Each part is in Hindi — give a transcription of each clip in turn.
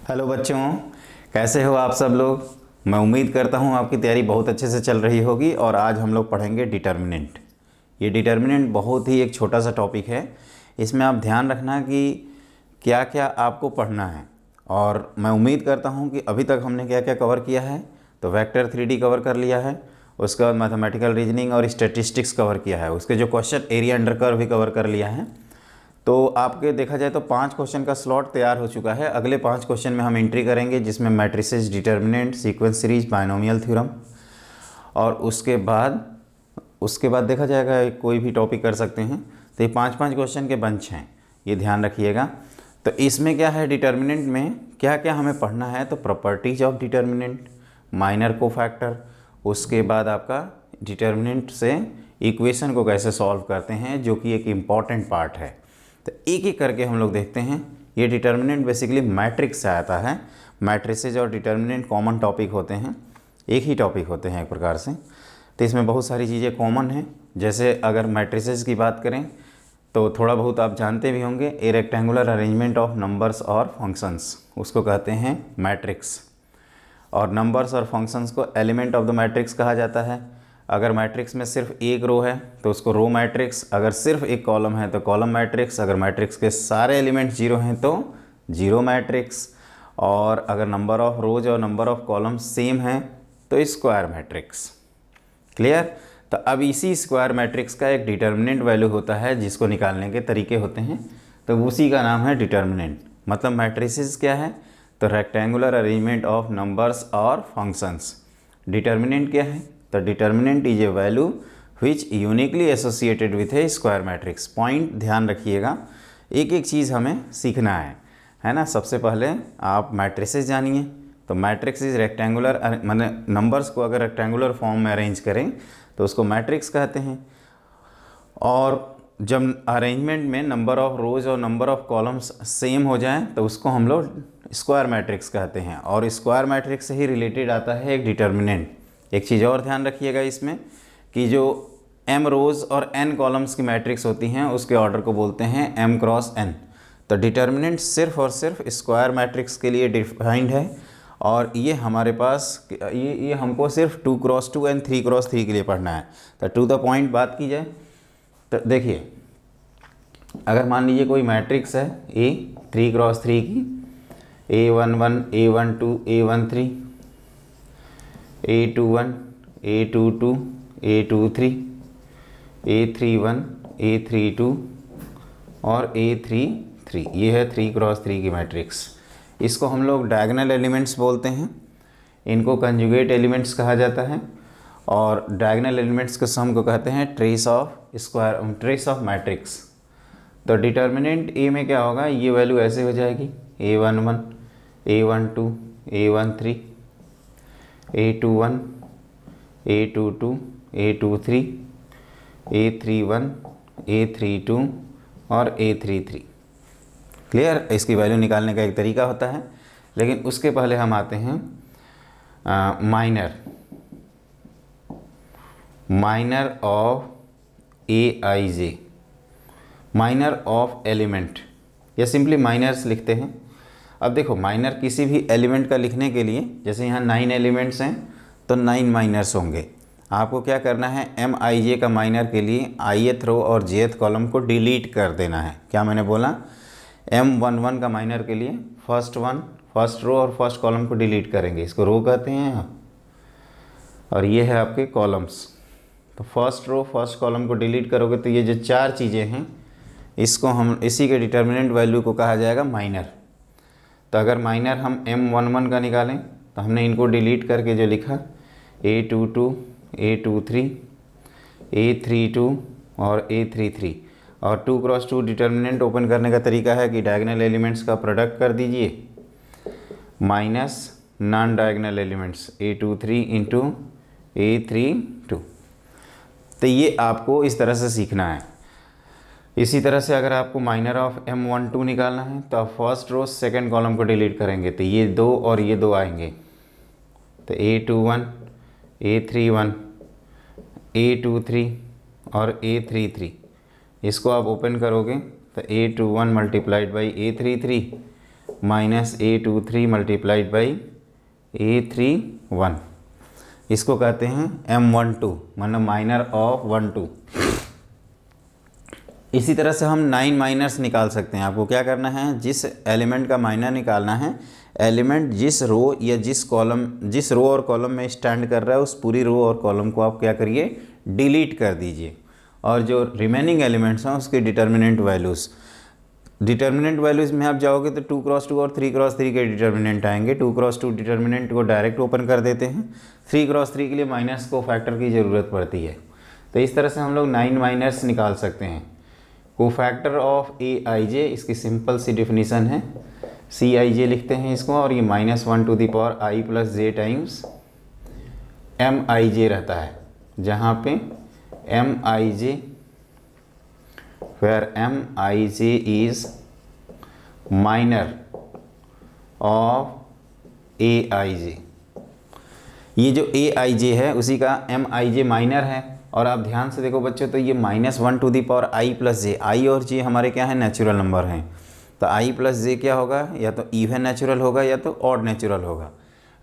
हेलो बच्चों, कैसे हो आप सब लोग। मैं उम्मीद करता हूँ आपकी तैयारी बहुत अच्छे से चल रही होगी। और आज हम लोग पढ़ेंगे डिटर्मिनेंट। ये डिटर्मिनेंट बहुत ही एक छोटा सा टॉपिक है। इसमें आप ध्यान रखना कि क्या क्या आपको पढ़ना है। और मैं उम्मीद करता हूँ कि अभी तक हमने क्या क्या कवर किया है। तो वेक्टर 3D कवर कर लिया है, उसके बाद मैथमेटिकल रीजनिंग और स्टैटिस्टिक्स कवर किया है, उसके जो क्वेश्चन एरिया अंडर कर्व भी कवर कर लिया है। तो आपके देखा जाए तो 5 क्वेश्चन का स्लॉट तैयार हो चुका है। अगले 5 क्वेश्चन में हम एंट्री करेंगे, जिसमें matrices, determinant, sequence series, binomial theorem. और उसके बाद देखा जाएगा कोई भी टॉपिक कर सकते हैं। तो ये 5-5 क्वेश्चन के बंच हैं, ये ध्यान रखिएगा। तो इसमें क्या है, डिटर्मिनेंट में क्या क्या हमें पढ़ना है। तो properties of determinant, minor cofactor, उसके बाद आपका डिटर्मिनेंट से इक्वेशन को कैसे सॉल्व करते हैं, जो कि एक इम्पॉर्टेंट पार्ट है। तो एक एक करके हम लोग देखते हैं। ये डिटर्मिनेंट बेसिकली मैट्रिक्स से आता है। मैट्रिसेज और डिटर्मिनेंट कॉमन टॉपिक होते हैं, एक ही टॉपिक होते हैं एक प्रकार से। तो इसमें बहुत सारी चीज़ें कॉमन हैं। जैसे अगर मैट्रिसेज की बात करें तो थोड़ा बहुत आप जानते भी होंगे, ए रेक्टेंगुलर अरेंजमेंट ऑफ नंबर्स और फंक्शंस, उसको कहते हैं मैट्रिक्स। और नंबर्स और फंक्शंस को एलिमेंट ऑफ द मैट्रिक्स कहा जाता है। अगर मैट्रिक्स में सिर्फ एक रो है तो उसको रो मैट्रिक्स, अगर सिर्फ एक कॉलम है तो कॉलम मैट्रिक्स, अगर मैट्रिक्स के सारे एलिमेंट्स जीरो हैं तो जीरो मैट्रिक्स, और अगर नंबर ऑफ रोज और नंबर ऑफ कॉलम्स सेम हैं तो स्क्वायर मैट्रिक्स। क्लियर। तो अब इसी स्क्वायर मैट्रिक्स का एक डिटर्मिनेंट वैल्यू होता है, जिसको निकालने के तरीके होते हैं। तो उसी का नाम है डिटर्मिनेंट। मतलब मैट्रिसेस क्या है, तो रेक्टेंगुलर अरेंजमेंट ऑफ नंबर्स और फंक्शंस। डिटर्मिनेंट क्या है, तो determinant is a value which uniquely associated with A square matrix. Point ध्यान रखिएगा, एक एक चीज़ हमें सीखना है ना। सबसे पहले आप मैट्रिसेस जानिए। तो मैट्रिक्स इज रेक्टेंगुलर, माने नंबर्स को अगर रेक्टेंगुलर फॉर्म में अरेंज करें तो उसको मैट्रिक्स कहते हैं। और जब अरेंजमेंट में नंबर ऑफ रोज और नंबर ऑफ कॉलम्स सेम हो जाएं तो उसको हम लोग स्क्वायर मैट्रिक्स कहते हैं। और स्क्वायर मैट्रिक्स से ही रिलेटेड आता है एक डिटर्मिनेंट। एक चीज़ और ध्यान रखिएगा इसमें कि जो m रोज़ और n कॉलम्स की मैट्रिक्स होती हैं उसके ऑर्डर को बोलते हैं m क्रॉस n। तो डिटर्मिनेंट सिर्फ और सिर्फ स्क्वायर मैट्रिक्स के लिए डिफाइंड है। और ये हमारे पास ये हमको सिर्फ 2 क्रॉस 2 एंड 3 क्रॉस 3 के लिए पढ़ना है। तो टू द पॉइंट बात की जाए तो देखिए, अगर मान लीजिए कोई मैट्रिक्स है A 3 क्रॉस 3 की, A11, A12, A13, A21, A22, A23, A31, A32 और A33, ये है 3 क्रॉस 3 की मैट्रिक्स। इसको हम लोग डायगोनल एलिमेंट्स बोलते हैं, इनको कंजुगेट एलिमेंट्स कहा जाता है। और डायगोनल एलिमेंट्स के सम को कहते हैं ट्रेस ऑफ मैट्रिक्स। तो डिटर्मिनेंट A में क्या होगा, ये वैल्यू ऐसे हो जाएगी A11, A12, A13, A21, A22, A23, A31, A32 और A33। क्लियर। इसकी वैल्यू निकालने का एक तरीका होता है। लेकिन उसके पहले हम आते हैं minor of AIJ, minor of element, या सिंपली माइनर्स लिखते हैं। अब देखो, माइनर किसी भी एलिमेंट का लिखने के लिए, जैसे यहाँ 9 एलिमेंट्स हैं तो 9 माइनर्स होंगे। आपको क्या करना है, MIJ का माइनर के लिए ith रो और jth कॉलम को डिलीट कर देना है। क्या मैंने बोला, M11 का माइनर के लिए फर्स्ट रो और फर्स्ट कॉलम को डिलीट करेंगे, इसको रो कहते हैं। और ये है आपके कॉलम्स। तो फर्स्ट रो फर्स्ट कॉलम को डिलीट करोगे तो ये जो 4 चीज़ें हैं, इसको हम इसी के डिटर्मिनेंट वैल्यू को कहा जाएगा माइनर। तो अगर माइनर हम M11 का निकालें तो हमने इनको डिलीट करके जो लिखा A22, A23, A32 और A33। और 2 क्रॉस 2 डिटर्मिनेंट ओपन करने का तरीका है कि डायगोनल एलिमेंट्स का प्रोडक्ट कर दीजिए minus non diagonal elements A23 into A32। तो ये आपको इस तरह से सीखना है। इसी तरह से अगर आपको माइनर ऑफ M12 निकालना है तो आप फर्स्ट रो सेकंड कॉलम को डिलीट करेंगे तो ये 2 और ये 2 आएंगे। तो A21, A31, A23 और A33, इसको आप ओपन करोगे तो A21 multiplied by A33 -A23 multiplied by A31, इसको कहते हैं M12, मतलब माइनर ऑफ 1 2। इसी तरह से हम 9 माइनर्स निकाल सकते हैं। आपको क्या करना है, जिस एलिमेंट का माइनर निकालना है, एलिमेंट जिस रो या जिस रो और कॉलम में स्टैंड कर रहा है उस पूरी रो और कॉलम को आप क्या करिए, डिलीट कर दीजिए, और जो रिमेनिंग एलिमेंट्स हैं उसके डिटर्मिनेंट वैल्यूज़ में आप जाओगे तो 2 क्रॉस 2 और 3 क्रॉस 3 के डिटर्मिनेंट आएंगे। 2 क्रॉस 2 डिटर्मिनेंट को डायरेक्ट ओपन कर देते हैं, 3 क्रॉस 3 के लिए माइनस को फैक्टर की ज़रूरत पड़ती है। तो इस तरह से हम लोग 9 माइनर्स निकाल सकते हैं। कोफैक्टर ऑफ Aij, इसकी सिंपल सी डेफिनेशन है, Cij लिखते हैं इसको, और ये -1 to the power i plus j times Mij रहता है, जहाँ पे Mij, where Mij is minor of Aij। ये जो Aij है उसी का Mij माइनर है। और आप ध्यान से देखो बच्चों, तो ये -1 to the power i plus J, I और जे हमारे क्या है, नेचुरल नंबर हैं। तो i प्लस जे क्या होगा, या तो इवन नेचुरल होगा या तो ऑड नेचुरल होगा।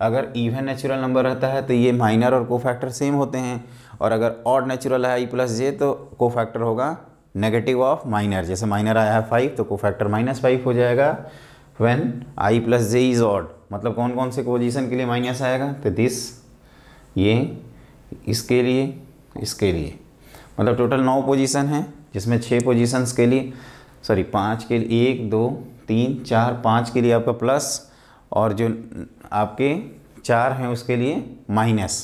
अगर इवन नेचुरल नंबर रहता है तो ये माइनर और कोफैक्टर सेम होते हैं, और अगर ऑड नेचुरल है i प्लस जे तो कोफैक्टर होगा नेगेटिव ऑफ माइनर। जैसे माइनर आया है 5 तो कोफैक्टर -5 हो जाएगा when i plus J is odd. मतलब कौन कौन से पोजीशन के लिए माइनस आएगा, तो दिस, ये, इसके लिए, मतलब टोटल 9 पोजीशन है, जिसमें 6 पोजीशंस के लिए, 5 के लिए, 1 2 3 4 5 के लिए आपका प्लस, और जो आपके 4 हैं उसके लिए माइनस।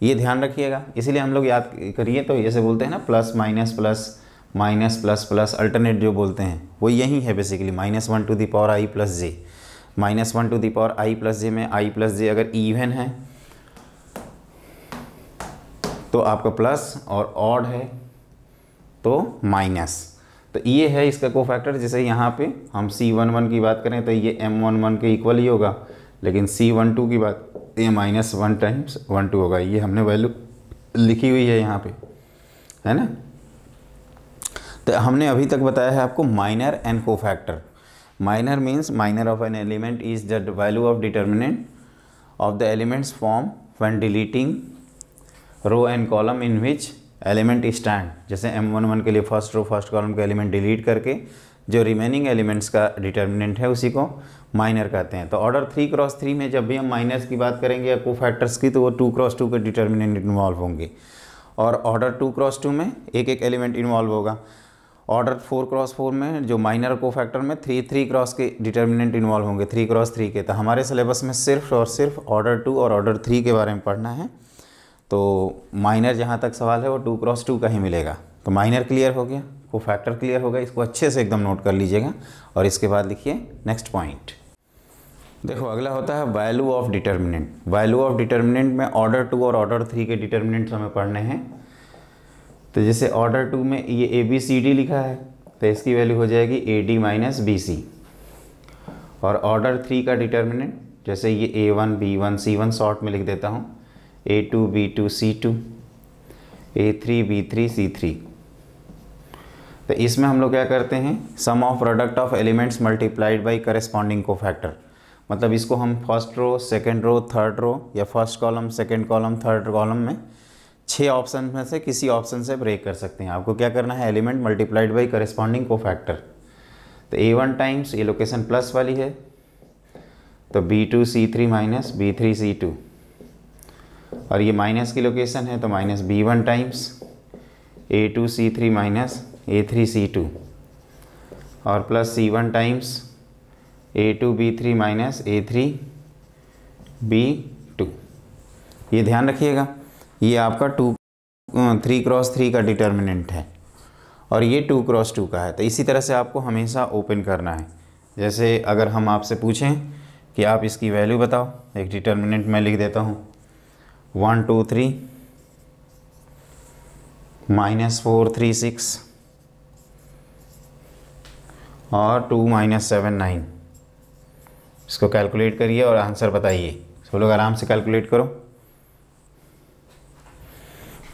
ये ध्यान रखिएगा, इसीलिए हम लोग याद करिए तो जैसे बोलते हैं ना, plus minus plus minus plus plus, alternate जो बोलते हैं वो यही है basically, -1 to the power i plus J. -1 to the power i plus J में i प्लस जे अगर इवन है तो आपका प्लस, और ऑड है तो माइनस। तो ये है इसका कोफैक्टर। जैसे यहाँ पे हम C11 की बात करें तो ये M11 के इक्वल ही होगा, लेकिन C12 की बात, ये -1 टाइम्स 1 2 होगा। ये हमने वैल्यू लिखी हुई है यहाँ पे, है ना। तो हमने अभी तक बताया है आपको minor and cofactor. Minor means minor of an element is the value of determinant of the elements form when deleting row and column in which element stand. जैसे M11 के लिए फर्स्ट रो फर्स्ट कॉलम के एलिमेंट डिलीट करके जो रिमेनिंग एलिमेंट्स का डिटर्मिनेंट है उसी को माइनर कहते हैं। तो ऑर्डर 3 क्रॉस 3 में जब भी हम माइनर्स की बात करेंगे या कोफैक्टर्स की, तो वो 2 क्रॉस 2 के डिटर्मिनेंट इन्वॉल्व होंगे, और ऑर्डर 2 क्रॉस 2 में एक एक एलिमेंट इन्वॉल्व होगा। ऑर्डर 4 क्रॉस 4 में जो माइनर कोफैक्टर में 3 क्रॉस के डिटर्मिनेंट इन्वॉल्व होंगे, 3 क्रॉस 3 के। तो हमारे सिलेबस में सिर्फ और सिर्फ ऑर्डर 2 और ऑर्डर 3 के बारे में पढ़ना है। तो माइनर जहाँ तक सवाल है वो 2 क्रॉस 2 का ही मिलेगा। तो माइनर क्लियर हो गया, कोफैक्टर क्लियर हो गया, इसको अच्छे से एकदम नोट कर लीजिएगा। और इसके बाद लिखिए नेक्स्ट पॉइंट। देखो अगला होता है value of determinant. Value of determinant में ऑर्डर 2 और ऑर्डर 3 के डिटर्मिनेंट्स हमें पढ़ने हैं। तो जैसे ऑर्डर 2 में ये ABCD लिखा है तो इसकी वैल्यू हो जाएगी AD माइनस BC। और ऑर्डर 3 का डिटर्मिनेंट, जैसे ये A1 B1 C1 शॉर्ट में लिख देता हूँ, A2 B2 C2, A3 B3 C3। तो इसमें हम लोग क्या करते हैं, sum of product of elements multiplied by corresponding cofactor. मतलब इसको हम first row, second row, third row, या first column, second column, third column में 6 ऑप्शन में से किसी ऑप्शन से ब्रेक कर सकते हैं। आपको क्या करना है, element multiplied by corresponding cofactor. तो A1 टाइम्स, ये लोकेशन प्लस वाली है, तो B2 C3 minus B3 C2, और ये माइनस की लोकेशन है तो minus B1 times A2 C3 minus A3 C2, और plus C1 times A2 B3 minus A3 B2। ये ध्यान रखिएगा, ये आपका 3 क्रॉस 3 का डिटर्मिनेंट है और ये 2 क्रॉस 2 का है। तो इसी तरह से आपको हमेशा ओपन करना है। जैसे अगर हम आपसे पूछें कि आप इसकी वैल्यू बताओ, एक डिटर्मिनेंट मैं लिख देता हूँ, 1 2 3 -4 3 6 और 2 -7 9। इसको कैलकुलेट करिए और आंसर बताइए। सब लोग आराम से कैलकुलेट करो।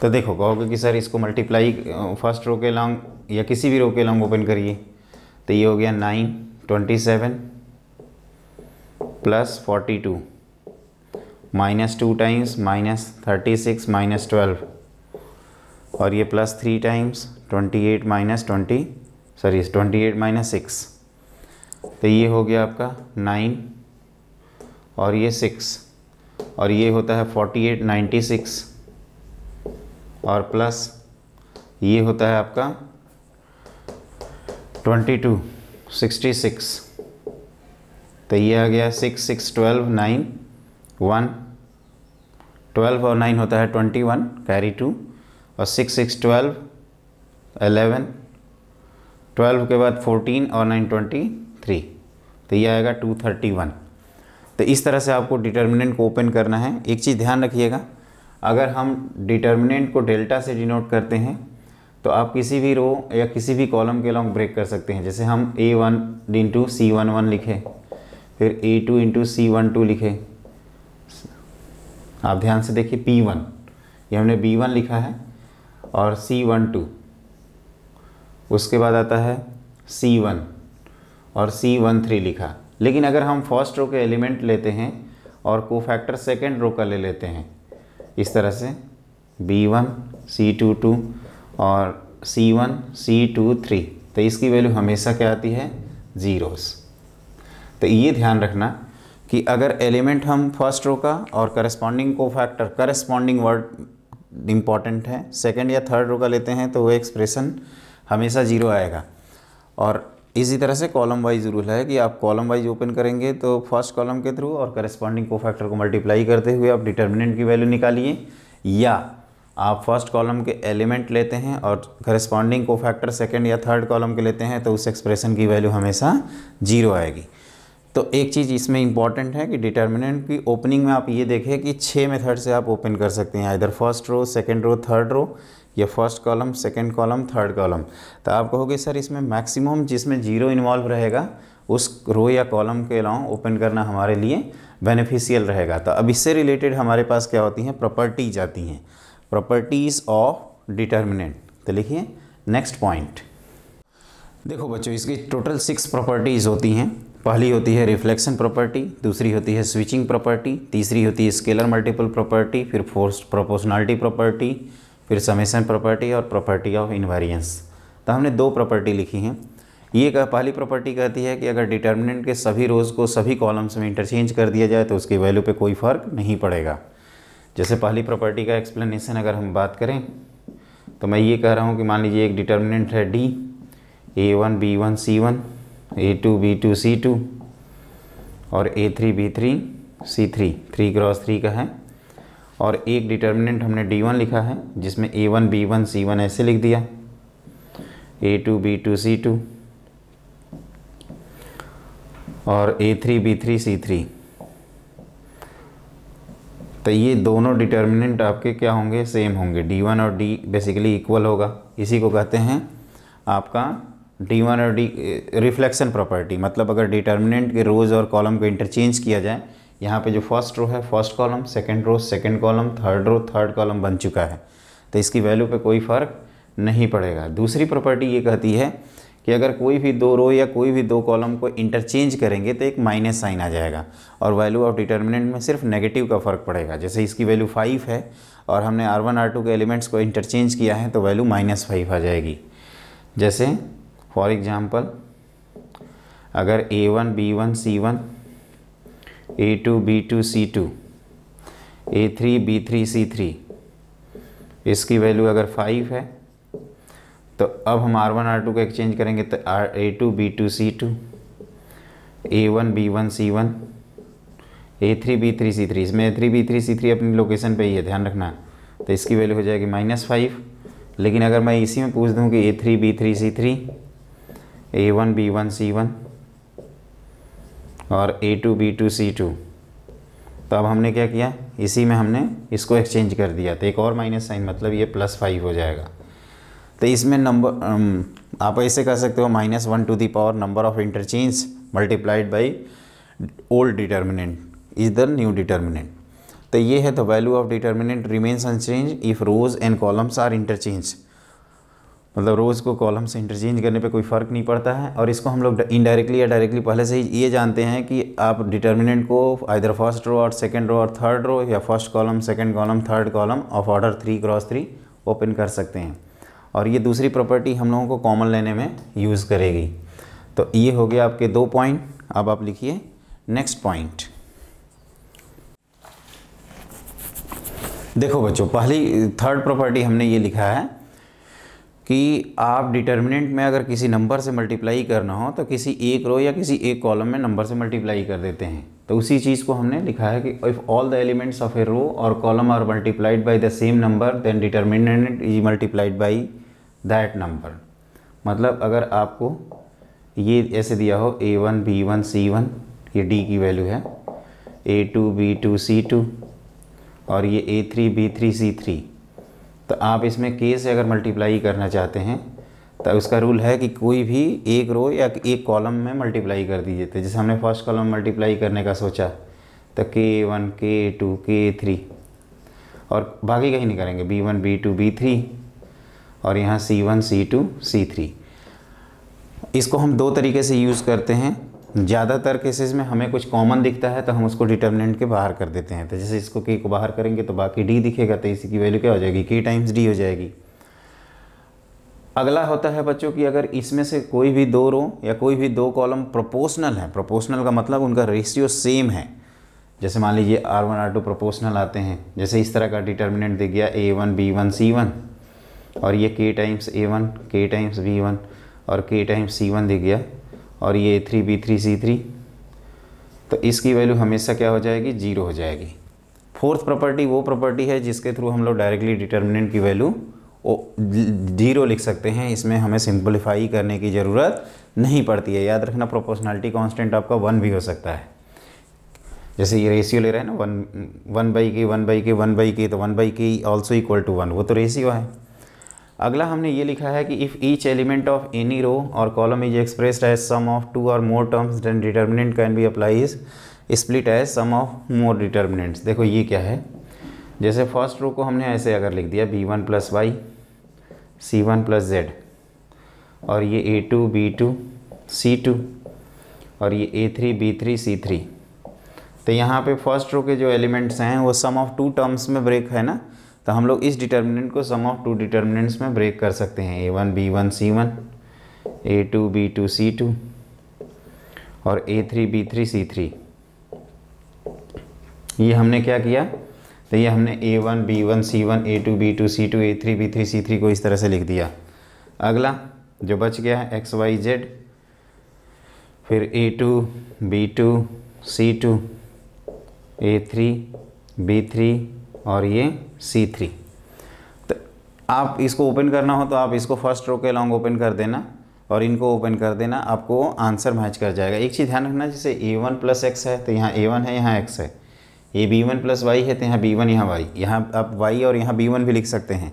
तो देखो कहोगे कि सर इसको मल्टीप्लाई फर्स्ट रो के लॉन्ग या किसी भी रो के लॉन्ग ओपन करिए। तो ये हो गया 9 27 +42 -2 टाइम्स -36 -12 और ये +3 टाइम्स 28 -6, तो ये हो गया आपका 9 और ये 6 और ये होता है 48 96 और प्लस ये होता है आपका 22 66, तो ये आ गया 6 6 12 9 1 12 और 9 होता है 21 कैरी 2 और 6 6 12 11 12 के बाद 14 और 9 23, तो ये आएगा 231। तो इस तरह से आपको डिटर्मिनेंट को ओपन करना है। एक चीज़ ध्यान रखिएगा, अगर हम डिटर्मिनेंट को डेल्टा से डिनोट करते हैं तो आप किसी भी रो या किसी भी कॉलम के अलॉन्ग ब्रेक कर सकते हैं। जैसे हम A1 इंटू C11 लिखे, फिर A2 इंटू C12 लिखे। आप ध्यान से देखिए P1 ये हमने B1 लिखा है और C12, उसके बाद आता है C1 और C13 लिखा। लेकिन अगर हम फर्स्ट रो के एलिमेंट लेते हैं और कोफैक्टर सेकेंड रो का ले लेते हैं इस तरह से B1 C22 और C1 C23, तो इसकी वैल्यू हमेशा क्या आती है? ज़ीरोस। तो ये ध्यान रखना कि अगर एलिमेंट हम फर्स्ट रो का और corresponding cofactor, corresponding word important है, सेकेंड या थर्ड रो का लेते हैं तो वो एक्सप्रेशन हमेशा ज़ीरो आएगा। और इसी तरह से कॉलम वाइज रूल है कि आप कॉलम वाइज ओपन करेंगे तो फर्स्ट कॉलम के थ्रू और करस्पॉन्डिंग कोफैक्टर को मल्टीप्लाई करते हुए आप डिटर्मिनेंट की वैल्यू निकालिए, या आप फर्स्ट कॉलम के एलिमेंट लेते हैं और करस्पॉन्डिंग कोफैक्टर सेकंड या थर्ड कॉलम के लेते हैं तो उस एक्सप्रेशन की वैल्यू हमेशा जीरो आएगी। तो एक चीज़ इसमें इंपॉर्टेंट है कि डिटर्मिनेंट की ओपनिंग में आप ये देखें कि 6 मेथड से आप ओपन कर सकते हैं, इधर first row, second row, third row, या first column, second column, third column. तो आप कहोगे सर इसमें मैक्सिमम जिसमें जीरो इन्वॉल्व रहेगा उस रो या कॉलम के अलावा ओपन करना हमारे लिए बेनिफिशियल रहेगा। तो अब इससे रिलेटेड हमारे पास क्या होती हैं? प्रॉपर्टीज आती हैं, प्रॉपर्टीज़ ऑफ डिटर्मिनेंट। तो लिखिए नेक्स्ट पॉइंट। देखो बच्चों, इसकी टोटल 6 प्रॉपर्टीज़ होती हैं। पहली होती है रिफ्लेक्शन प्रॉपर्टी, दूसरी होती है स्विचिंग प्रॉपर्टी, तीसरी होती है स्केलर मल्टीपल प्रॉपर्टी, फिर फोर्स प्रोपोर्शनलिटी प्रॉपर्टी, फिर समेशन प्रॉपर्टी और प्रॉपर्टी ऑफ इनवेरिएंस। तो हमने 2 प्रॉपर्टी लिखी हैं। ये पहली प्रॉपर्टी कहती है कि अगर डिटर्मिनेंट के सभी रोज़ को सभी कॉलम्स में इंटरचेंज कर दिया जाए तो उसकी वैल्यू पे कोई फ़र्क नहीं पड़ेगा। जैसे पहली प्रॉपर्टी का एक्सप्लेनेशन अगर हम बात करें तो मैं ये कह रहा हूँ कि मान लीजिए एक डिटर्मिनेंट है D, A1 B1 C1, A2 B2 C2 और A3 B3 C3, 3 क्रॉस 3 का है। और एक डिटर्मिनेंट हमने D1 लिखा है जिसमें A1 B1 C1 ऐसे लिख दिया, A2 B2 C2 और A3 B3 C3। तो ये दोनों डिटर्मिनेंट आपके क्या होंगे? सेम होंगे। D1 और D बेसिकली इक्वल होगा। इसी को कहते हैं आपका D1 और D रिफ्लेक्शन प्रॉपर्टी। मतलब अगर डिटर्मिनेंट के रोज़ और कॉलम को इंटरचेंज किया जाए, यहाँ पे जो फर्स्ट रो है first column, second row second column, third row third column बन चुका है, तो इसकी वैल्यू पे कोई फ़र्क नहीं पड़ेगा। दूसरी प्रॉपर्टी ये कहती है कि अगर कोई भी 2 रो या कोई भी 2 कॉलम को इंटरचेंज करेंगे तो एक माइनस साइन आ जाएगा और वैल्यू ऑफ डिटर्मिनेंट में सिर्फ नेगेटिव का फ़र्क पड़ेगा। जैसे इसकी वैल्यू 5 है और हमने R1 R2 के एलिमेंट्स को इंटरचेंज किया है तो वैल्यू -5 आ जाएगी। जैसे फॉर एग्ज़ाम्पल अगर A1 B1 C1, A2 B2 C2, A3 B3 C3, इसकी वैल्यू अगर 5 है तो अब हम R1 R2 को एक्सचेंज करेंगे तो A2 B2 C2, A1 B1 C1, A3 B3 C3। इसमें A3 B3 C3 अपनी लोकेशन पे ही है, ध्यान रखना। तो इसकी वैल्यू हो जाएगी -5। लेकिन अगर मैं इसी में पूछ दूं कि A3 B3 C3, A1 B1 C1 और A2 B2 C2, तो अब हमने क्या किया? इसी में हमने इसको एक्सचेंज कर दिया तो एक और माइनस साइन, मतलब ये +5 हो जाएगा। तो इसमें नंबर आप ऐसे कह सकते हो -1 to the power number of interchange multiplied by old determinant is the new determinant. तो ये है the value of determinant remains unchanged if rows and columns are interchange. मतलब रोज़ को कॉलम से इंटरचेंज करने पे कोई फ़र्क नहीं पड़ता है। और इसको हम लोग इनडायरेक्टली या डायरेक्टली पहले से ही ये जानते हैं कि आप डिटर्मिनेंट को आइदर फर्स्ट रो और सेकंड रो और थर्ड रो या first column second column third column of order 3×3 open कर सकते हैं। और ये दूसरी प्रॉपर्टी हम लोगों को कॉमन लेने में यूज़ करेगी। तो ये हो गया आपके 2 पॉइंट। अब आप लिखिए नेक्स्ट पॉइंट। देखो बच्चों, पहली थर्ड प्रॉपर्टी हमने ये लिखा है कि आप डिटर्मिनेंट में अगर किसी नंबर से मल्टीप्लाई करना हो तो किसी एक रो या किसी एक कॉलम में नंबर से मल्टीप्लाई कर देते हैं। तो उसी चीज़ को हमने लिखा है कि if all the elements of a row और column are multiplied by the same number then determinant is multiplied by that number. मतलब अगर आपको ये ऐसे दिया हो A1 B1 C1, ये D की वैल्यू है, A2 B2 C2 और ये A3 B3 C3, तो आप इसमें K से अगर मल्टीप्लाई करना चाहते हैं तो उसका रूल है कि कोई भी एक रो या एक कॉलम में मल्टीप्लाई कर दीजिए। तो जैसे हमने फर्स्ट कॉलम मल्टीप्लाई करने का सोचा तो K1 K2 K3 और बाकी कहीं नहीं करेंगे, B1 B2 B3 और यहाँ C1 C2 C3। इसको हम 2 तरीके से यूज़ करते हैं। ज़्यादातर केसेस में हमें कुछ कॉमन दिखता है तो हम उसको डिटर्मिनेंट के बाहर कर देते हैं। तो जैसे इसको K को बाहर करेंगे तो बाकी D दिखेगा, तो इसी की वैल्यू क्या हो जाएगी, K टाइम्स D हो जाएगी। अगला होता है बच्चों कि अगर इसमें से कोई भी 2 रो या कोई भी 2 कॉलम प्रोपोर्शनल है। प्रोपोर्शनल का मतलब उनका रेशियो सेम है। जैसे मान लीजिए R1 R2 प्रोपोर्शनल आते हैं। जैसे इस तरह का डिटर्मिनेंट दे गया A1 B1 C1 और ये K times A1 K times B1 और K टाइम्स C1 दे गया और ये A3 B3 C3, तो इसकी वैल्यू हमेशा क्या हो जाएगी, 0 हो जाएगी। फोर्थ प्रॉपर्टी वो प्रॉपर्टी है जिसके थ्रू हम लोग डायरेक्टली डिटर्मिनेंट की वैल्यू 0 लिख सकते हैं। इसमें हमें सिंपलीफाई करने की ज़रूरत नहीं पड़ती है। याद रखना प्रोपोर्शनलिटी कांस्टेंट आपका 1 भी हो सकता है। जैसे ये रेशियो ले रहे हैं ना 1/k 1/k 1/k, तो 1/k ऑल्सो इक्वल टू 1, वो तो रेशियो है। अगला हमने ये लिखा है कि if each element of any row और column is expressed as sum of 2 और more terms then determinant can be applies split as sum of more determinants. देखो ये क्या है, जैसे फर्स्ट रो को हमने ऐसे अगर लिख दिया B1 + Y C1 + Z और ये A2 B2 C2 और ये A3 B3 C3, तो यहाँ पे फर्स्ट रो के जो एलिमेंट्स हैं वो सम ऑफ 2 टर्म्स में ब्रेक है ना, तो हम लोग इस डिटर्मिनेंट को सम ऑफ 2 डिटर्मिनेंट्स में ब्रेक कर सकते हैं। A1 B1 C1 A2 B2 C2 और A3 B3 C3। ये हमने क्या किया, तो ये हमने A1 B1 C1 A2 B2 C2 A3 B3 C3 को इस तरह से लिख दिया। अगला जो बच गया है X Y Z, फिर A2 B2 C2 A3 B3 और ये C3। तो आप इसको ओपन करना हो तो आप इसको फर्स्ट रो के लॉन्ग ओपन कर देना और इनको ओपन कर देना, आपको आंसर मैच कर जाएगा। एक चीज़ ध्यान रखना, जैसे A1 + X है तो यहाँ A1 है, यहाँ X है। ये B1 + Y है तो यहाँ B1 यहाँ Y, यहाँ आप Y और यहाँ B1 भी लिख सकते हैं।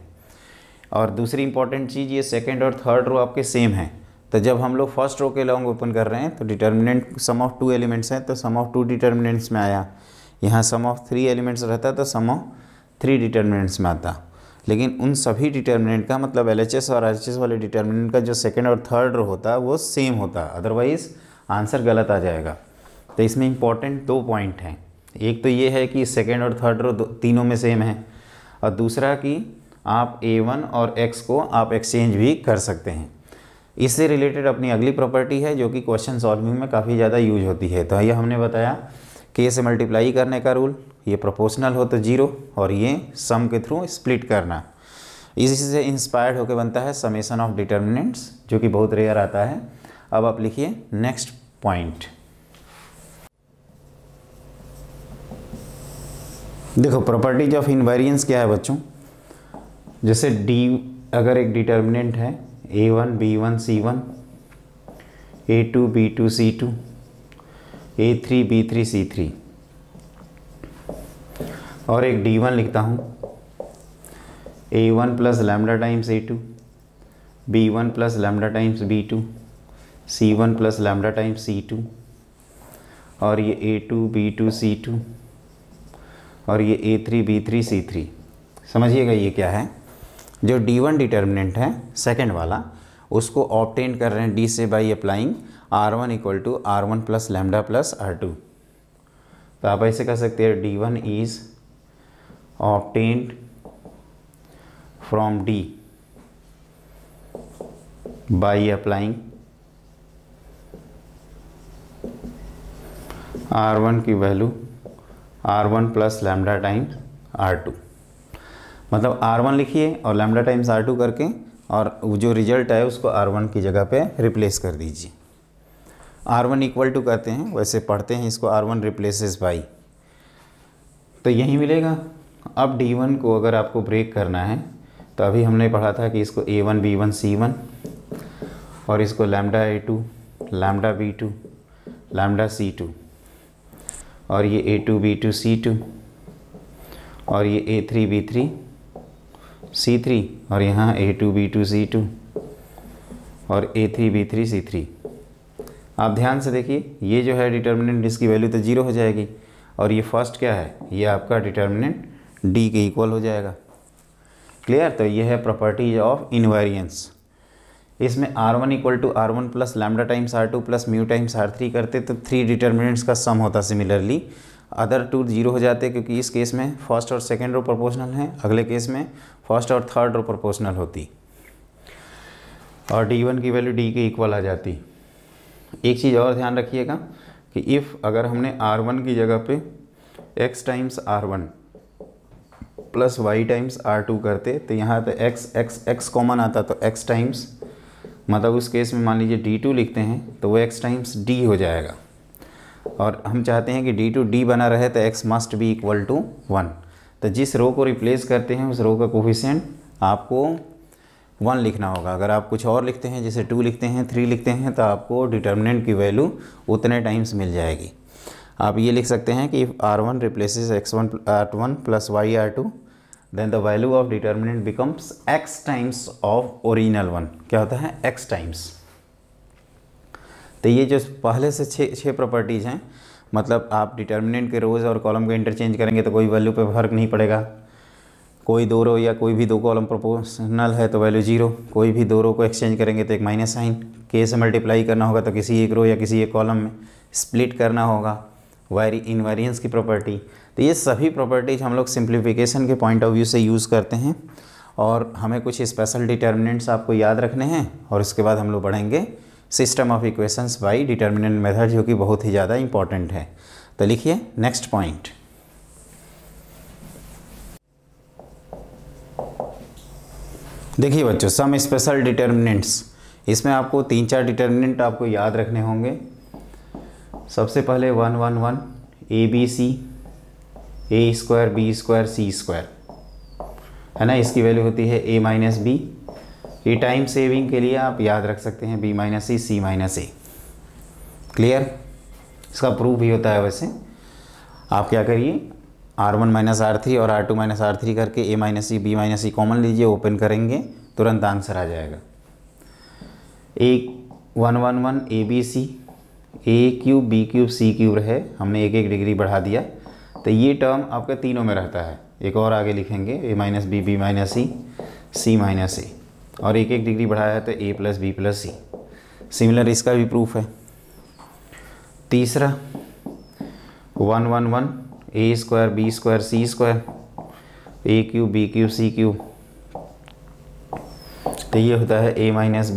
और दूसरी इंपॉर्टेंट चीज़, ये सेकेंड और थर्ड रो आपके सेम हैं। तो जब हम लोग फर्स्ट रो के लॉन्ग ओपन कर रहे हैं तो डिटर्मिनेंट सम ऑफ 2 एलिमेंट्स हैं तो सम ऑफ 2 डिटर्मिनेंट्स में आया। यहाँ सम ऑफ 3 एलिमेंट्स रहता तो सम ऑफ 3 डिटर्मिनेंट्स में आता। लेकिन उन सभी डिटर्मिनेंट का मतलब LHS और RHS वाले डिटर्मिनेंट का जो सेकंड और थर्ड रो होता है वो सेम होता, अदरवाइज़ आंसर गलत आ जाएगा। तो इसमें इंपॉर्टेंट 2 पॉइंट हैं। एक तो ये है कि सेकंड और थर्ड रो तीनों में सेम है, और दूसरा कि आप A1 और X को आप एक्सचेंज भी कर सकते हैं। इससे रिलेटेड अपनी अगली प्रॉपर्टी है जो कि क्वेश्चन सॉल्विंग में काफ़ी ज़्यादा यूज होती है। तो ये हमने बताया K से मल्टीप्लाई करने का रूल, ये प्रोपोर्शनल हो तो 0 और ये सम के थ्रू स्प्लिट करना। इसी से इंस्पायर्ड होकर बनता है समेशन ऑफ डिटर्मिनेंट्स, जो कि बहुत रेयर आता है। अब आप लिखिए नेक्स्ट पॉइंट। देखो प्रॉपर्टीज ऑफ इनवेरिएंस क्या है बच्चों, जैसे D अगर एक डिटर्मिनेंट है A1 B1 C1 A2 B2 C2 A3 B3 C3 और एक D1 लिखता हूँ A1 + lambda times A2 B1 + lambda times B2 C1 + lambda times C2 और ये A2 B2 C2 और ये A3 B3 C3। समझिएगा ये क्या है। जो D1 डिटर्मिनेंट है सेकंड वाला, उसको ऑब्टेन कर रहे हैं D से by applying R1 equal to R1 plus lambda plus R2। तो आप ऐसे कह सकते हैं D1 is obtained from D by applying R1 की value R1 plus lambda times R2। मतलब R1 लिखिए और लैम्डा टाइम्स R2 करके, और जो रिजल्ट है उसको R1 की जगह पे रिप्लेस कर दीजिए। R1 इक्वल टू कहते हैं, वैसे पढ़ते हैं इसको R1 रिप्लेसेस बाई, तो यही मिलेगा। अब D1 को अगर आपको ब्रेक करना है तो अभी हमने पढ़ा था कि इसको A1 B1 C1 और इसको lambda A2 lambda B2 lambda C2 और ये A2 B2 C2 और ये A3 B3 C3 और यहाँ A2 B2 C2 और A3 B3 C3। आप ध्यान से देखिए, ये जो है डिटर्मिनेंट, इसकी वैल्यू तो जीरो हो जाएगी, और ये फर्स्ट क्या है, ये आपका डिटर्मिनेंट D के इक्वल हो जाएगा। क्लियर? तो ये है प्रॉपर्टीज ऑफ इनवेरिएंस। इसमें R1 equal to R1 plus lambda times R2 plus mu times R3 करते तो 3 डिटर्मिनेंट्स का सम होता सिमिलरली, अदर 2 जीरो हो जाते क्योंकि इस केस में फर्स्ट और सेकेंड रो प्रोपोर्शनल है, अगले केस में फर्स्ट और थर्ड रो प्रोपोर्शनल होती और D1 की वैल्यू D के इक्वल आ जाती। एक चीज़ और ध्यान रखिएगा कि इफ़ अगर हमने R1 की जगह पे x times R1 plus y times R2 करते तो यहाँ पे x कॉमन आता तो x टाइम्स, मतलब उस केस में मान लीजिए D2 लिखते हैं तो वो x टाइम्स D हो जाएगा, और हम चाहते हैं कि D2 D बना रहे तो x must be equal to 1। तो जिस रो को रिप्लेस करते हैं उस रो का कोफिशिएंट आपको 1 लिखना होगा। अगर आप कुछ और लिखते हैं, जैसे 2 लिखते हैं, 3 लिखते हैं, तो आपको डिटर्मिनेंट की वैल्यू उतने टाइम्स मिल जाएगी। आप ये लिख सकते हैं कि R1 replaces R1 plus y R2 then the value of determinant becomes x times of original 1। क्या होता है? x times. तो ये जो पहले से छः प्रॉपर्टीज़ हैं, मतलब आप डिटर्मिनेंट के रोज़ और कॉलम को इंटरचेंज करेंगे तो कोई वैल्यू पे फर्क नहीं पड़ेगा। कोई 2 रो या कोई भी 2 कॉलम प्रोपोर्शनल है तो वैल्यू 0, कोई भी 2 रो को एक्सचेंज करेंगे तो एक माइनस साइन, के से मल्टीप्लाई करना होगा तो किसी एक रो या किसी एक कॉलम में स्प्लिट करना होगा, इनवेरिएंस की प्रॉपर्टी। तो ये सभी प्रॉपर्टीज हम लोग सिंप्लीफिकेशन के पॉइंट ऑफ व्यू से यूज़ करते हैं, और हमें कुछ स्पेशल डिटर्मिनेंट्स आपको याद रखने हैं, और इसके बाद हम लोग बढ़ेंगे system of equations by determinant method, जो कि बहुत ही ज़्यादा इंपॉर्टेंट है। तो लिखिए नेक्स्ट पॉइंट। देखिए बच्चों, सम स्पेशल डिटर्मिनेंट्स, इसमें आपको 3-4 डिटर्मिनेंट आपको याद रखने होंगे। सबसे पहले 1 1 1 ABC A square B square C square है ना, इसकी वैल्यू होती है A माइनस बी। ये टाइम सेविंग के लिए आप याद रख सकते हैं B minus C minus A। Clear? इसका प्रूफ भी होता है। वैसे आप क्या करिए, R1 माइनस R3 और R2 माइनस R3 करके A minus C B minus C common लीजिए, ओपन करेंगे तुरंत आंसर आ जाएगा। 1 1 1 ABC A cube B cube C cube रहे, हमने 1 1 डिग्री बढ़ा दिया, तो ये टर्म आपके तीनों में रहता है। एक और आगे लिखेंगे A minus B B minus C minus A, और 1 1 डिग्री बढ़ाया है तो A plus B plus C। Similar इसका भी प्रूफ है। तीसरा 1 1 1 A square B square C square A cube B cube C cube, तो ये होता है A minus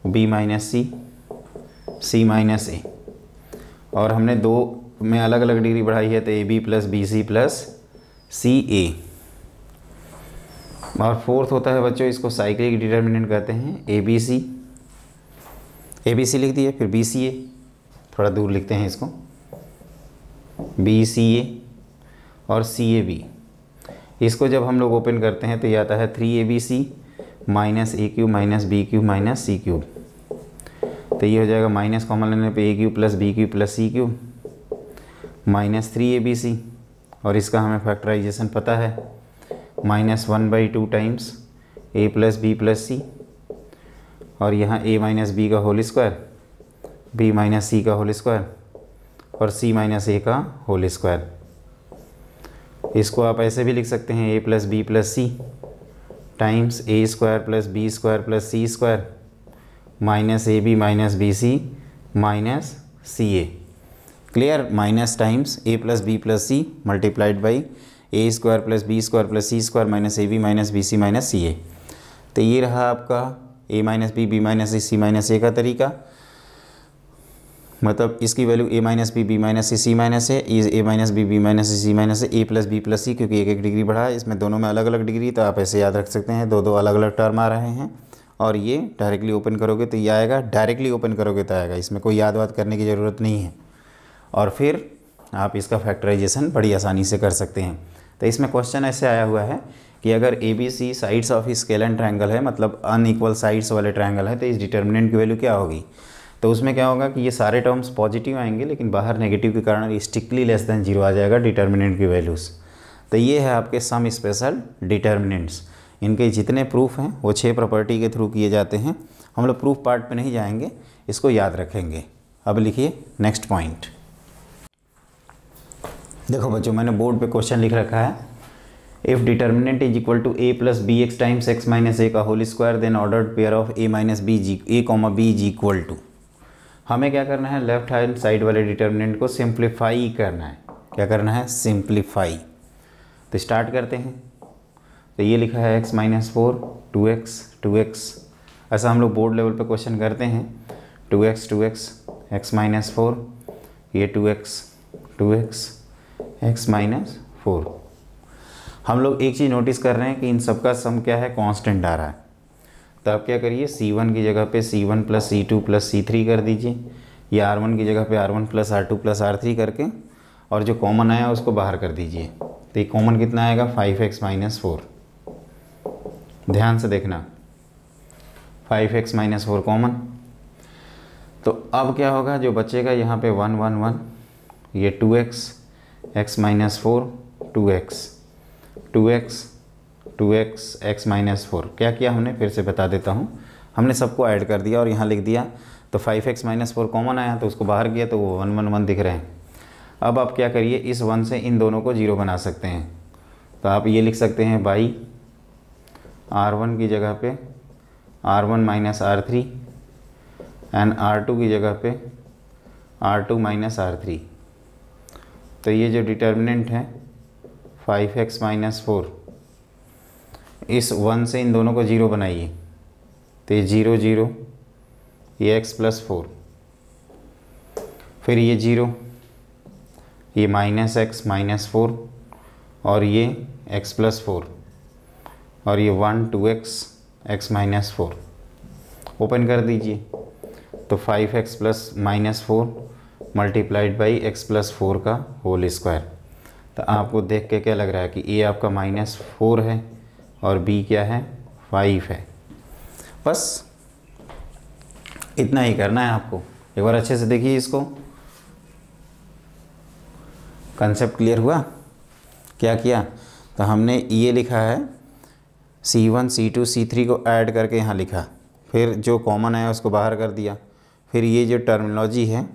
B minus C minus A, और हमने 2 में अलग अलग डिग्री बढ़ाई है तो AB plus BC plus CA। और फोर्थ होता है बच्चों, इसको साइक्लिक डिटर्मिनेंट कहते हैं, ABC लिख दिए, फिर BCA, थोड़ा दूर लिखते हैं इसको, BCA और CAB। इसको जब हम लोग ओपन करते हैं तो ये आता है 3ABC minus A cube minus B cube minus C cube, तो ये हो जाएगा माइनस कॉमन लेने पे A cube plus B cube plus C cube minus 3ABC, और इसका हमें फैक्टराइजेशन पता है, -1/2 times A plus B plus C, और यहाँ A माइनस B का whole square, B minus C का होल स्क्वायर और C माइनस A का होल स्क्वायर। इसको आप ऐसे भी लिख सकते हैं A plus B plus C times A square plus B square plus C square minus A B minus B C minus C A. Clear? Minus times A plus B plus C multiplied by A square plus B square plus C square minus A B minus B C minus C A. तो ये रहा आपका A minus B minus C minus A का तरीका, मतलब इसकी value A minus B minus C minus A minus B minus C minus A plus B plus सी, क्योंकि एक एक डिग्री बढ़ा है इसमें, दोनों में अलग अलग डिग्री, तो आप ऐसे याद रख सकते हैं, दो दो अलग अलग टर्म आ रहे हैं। और ये डायरेक्टली ओपन करोगे तो ये आएगा, डायरेक्टली ओपन करोगे तो आएगा, इसमें कोई याद वाद करने की ज़रूरत नहीं है। और फिर आप इसका फैक्टराइजेशन बड़ी आसानी से कर सकते हैं। तो इसमें क्वेश्चन ऐसे आया हुआ है कि अगर A B C sides of scalar triangle है, मतलब अनइक्वल साइड्स वाले ट्रायंगल है, तो इस डिटर्मिनेंट की वैल्यू क्या होगी? तो उसमें क्या होगा कि ये सारे टर्म्स पॉजिटिव आएंगे, लेकिन बाहर नेगेटिव के कारण स्ट्रिक्टली लेस देन 0 आ जाएगा डिटर्मिनेंट की वैल्यूज़। तो ये है आपके सम स्पेशल डिटर्मिनेंट्स। इनके जितने प्रूफ हैं वो 6 प्रॉपर्टी के थ्रू किए जाते हैं। हम लोग प्रूफ पार्ट पे नहीं जाएंगे, इसको याद रखेंगे। अब लिखिए नेक्स्ट पॉइंट। देखो बच्चों, मैंने बोर्ड पे क्वेश्चन लिख रखा है, if determinant is equal to A plus B X times X minus A का whole square then ordered pair of A minus B G A comma B is equal to. हमें क्या करना है, लेफ्ट हैंड साइड वाले डिटर्मिनेंट को सिंप्लीफाई करना है। क्या करना है? सिंप्लीफाई। तो स्टार्ट करते हैं। तो ये लिखा है x माइनस 4 2x, ऐसा हम लोग बोर्ड लेवल पे क्वेश्चन करते हैं। 2x x माइनस 4, ये 2x x माइनस 4। हम लोग एक चीज़ नोटिस कर रहे हैं कि इन सबका सम क्या है, कांस्टेंट आ रहा है। तो आप क्या करिए, C1 की जगह पे C1 plus C2 plus C3 कर दीजिए, या R1 की जगह पे R1 plus R2 plus R3 करके, और जो कॉमन आया उसको बाहर कर दीजिए। तो ये कॉमन कितना आएगा? 5x minus 4। ध्यान से देखना, 5x माइनस 4 कॉमन। तो अब क्या होगा, जो बचेगा यहाँ पे 1 1 1, ये 2x x minus 4 2x x minus 4। क्या किया हमने, फिर से बता देता हूँ, हमने सबको ऐड कर दिया और यहाँ लिख दिया। तो 5x माइनस 4 कॉमन आया तो उसको बाहर किया, तो वो 1 1 1 दिख रहे हैं। अब आप क्या करिए, इस 1 से इन दोनों को 0 बना सकते हैं। तो आप ये लिख सकते हैं बाई R1 की जगह पे R1 minus R3 and R2 की जगह पे R2 माइनस R3। तो ये जो डिटर्मिनेंट है 5x माइनस 4, इस 1 से इन दोनों को 0 बनाइए, तो ये 0 0, ये x प्लस 4, फिर ये 0, ये माइनस x माइनस 4, और ये x प्लस 4, और ये 1 2x x माइनस 4। ओपन कर दीजिए, तो 5x plus minus 4 multiplied by x plus 4 का होल स्क्वायर। तो आपको देख के क्या लग रहा है कि a आपका माइनस 4 है और b क्या है, 5 है। बस इतना ही करना है आपको। एक बार अच्छे से देखिए इसको, कंसेप्ट क्लियर हुआ? क्या किया, तो हमने ये लिखा है C1 C2 C3 को ऐड करके यहाँ लिखा, फिर जो कॉमन आया उसको बाहर कर दिया, फिर ये जो टर्मिनोलॉजी है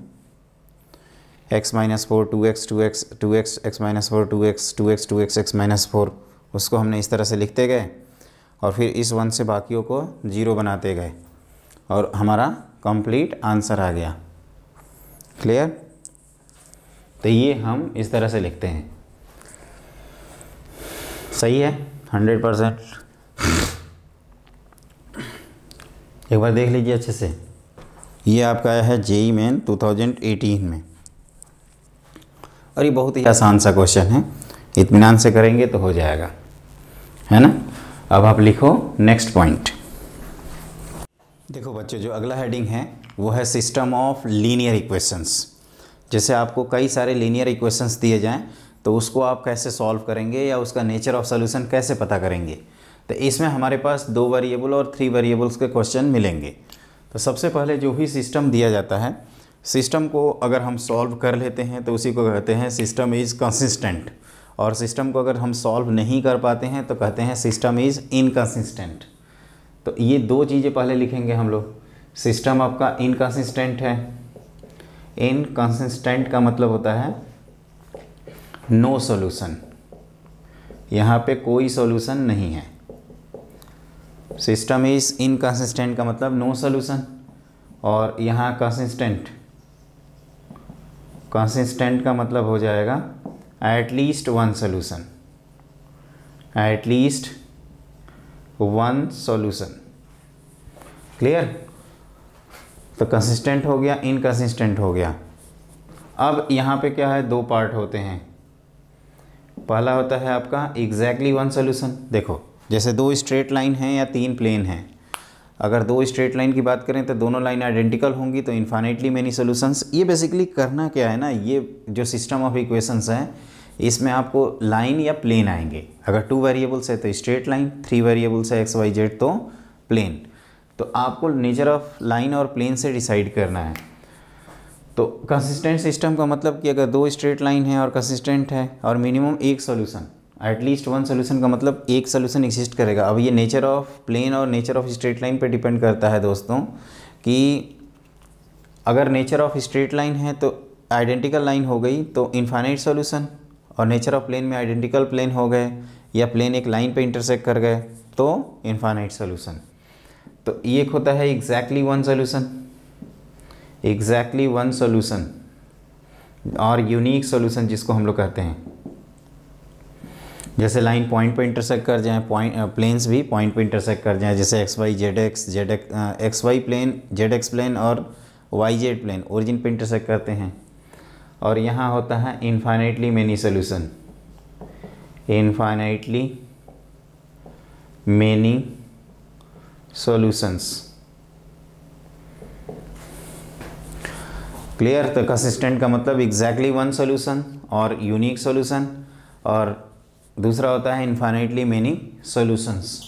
x minus 4 2x x minus 4 2x x minus 4, उसको हमने इस तरह से लिखते गए और फिर इस 1 से बाकियों को 0 बनाते गए और हमारा कंप्लीट आंसर आ गया। क्लियर? तो ये हम इस तरह से लिखते हैं। सही है? 100%। एक बार देख लीजिए अच्छे से। ये आपका आया है JEE मेन 2018 में, और ये बहुत ही आसान सा क्वेश्चन है, इत्मीनान से करेंगे तो हो जाएगा, है ना। अब आप लिखो नेक्स्ट पॉइंट। देखो बच्चों, जो अगला हेडिंग है वो है सिस्टम ऑफ लीनियर इक्वेशंस। जैसे आपको कई सारे लीनियर इक्वेशंस दिए जाएं तो उसको आप कैसे सॉल्व करेंगे या उसका नेचर ऑफ सॉल्यूशन कैसे पता करेंगे। तो इसमें हमारे पास 2 वेरिएबल और 3 वेरिएबल्स के क्वेश्चन मिलेंगे। तो सबसे पहले जो भी सिस्टम दिया जाता है, सिस्टम को अगर हम सॉल्व कर लेते हैं तो उसी को कहते हैं सिस्टम इज़ कंसिस्टेंट, और सिस्टम को अगर हम सॉल्व नहीं कर पाते हैं तो कहते हैं सिस्टम इज़ इनकंसिस्टेंट। तो ये 2 चीज़ें पहले लिखेंगे हम लोग। सिस्टम आपका इनकंसिस्टेंट है, इनकंसिस्टेंट का मतलब होता है नो सॉल्यूशन, यहाँ पे कोई सॉल्यूशन नहीं है। सिस्टम इज़ इनकंसिस्टेंट का मतलब नो सोल्यूशन, और यहाँ कंसिस्टेंट का मतलब हो जाएगा eight least one solution, eight least one solution. Clear? तो कंसिस्टेंट हो गया, इनकंसिस्टेंट हो गया। अब यहाँ पे क्या है, दो पार्ट होते हैं। पहला होता है आपका एग्जैक्टली वन सोल्यूशन। देखो जैसे दो स्ट्रेट लाइन हैं या तीन प्लेन हैं, अगर दो स्ट्रेट लाइन की बात करें तो दोनों लाइन आइडेंटिकल होंगी तो इन्फाइनाइटली मेनी सोल्यूशंस। ये बेसिकली करना क्या है ना, ये जो सिस्टम ऑफ इक्वेशंस हैं इसमें आपको लाइन या प्लेन आएंगे। अगर 2 वेरिएबल्स है तो स्ट्रेट लाइन, 3 वेरिएबल्स है x y z तो प्लेन। तो आपको नेचर ऑफ लाइन और प्लेन से डिसाइड करना है। तो कंसिस्टेंट सिस्टम का मतलब कि अगर दो स्ट्रेट लाइन है और कंसिस्टेंट है और मिनिमम एक सोल्यूशन, एटलीस्ट वन सोल्यूशन का मतलब एक सोल्यूशन एग्जिस्ट करेगा। अब ये नेचर ऑफ प्लेन और नेचर ऑफ स्ट्रेट लाइन पे डिपेंड करता है दोस्तों, कि अगर नेचर ऑफ स्ट्रेट लाइन है तो आइडेंटिकल लाइन हो गई तो इनफाइनाइट सोल्यूशन, और नेचर ऑफ प्लेन में आइडेंटिकल प्लेन हो गए या प्लेन एक लाइन पे इंटरसेक्ट कर गए तो इनफाइनाइट सोल्यूशन। तो ये एक होता है exactly one solution, exactly one solution, और यूनिक सोल्यूशन जिसको हम लोग कहते हैं। जैसे लाइन पॉइंट पे इंटरसेक्ट कर जाएं, प्लेन्स भी पॉइंट पे इंटरसेक्ट कर जाएं, जैसे X Y Z X Y plane, Z X plane और वाई जेड प्लेन ओरिजिन पे इंटरसेक्ट करते हैं। और यहाँ होता है infinitely many solution, infinitely many solutions. Clear? तो कंसिस्टेंट का मतलब एग्जैक्टली वन सॉल्यूशन और यूनिक सॉल्यूशन, और दूसरा होता है इनफाइनाइटली मेनी सॉल्यूशंस।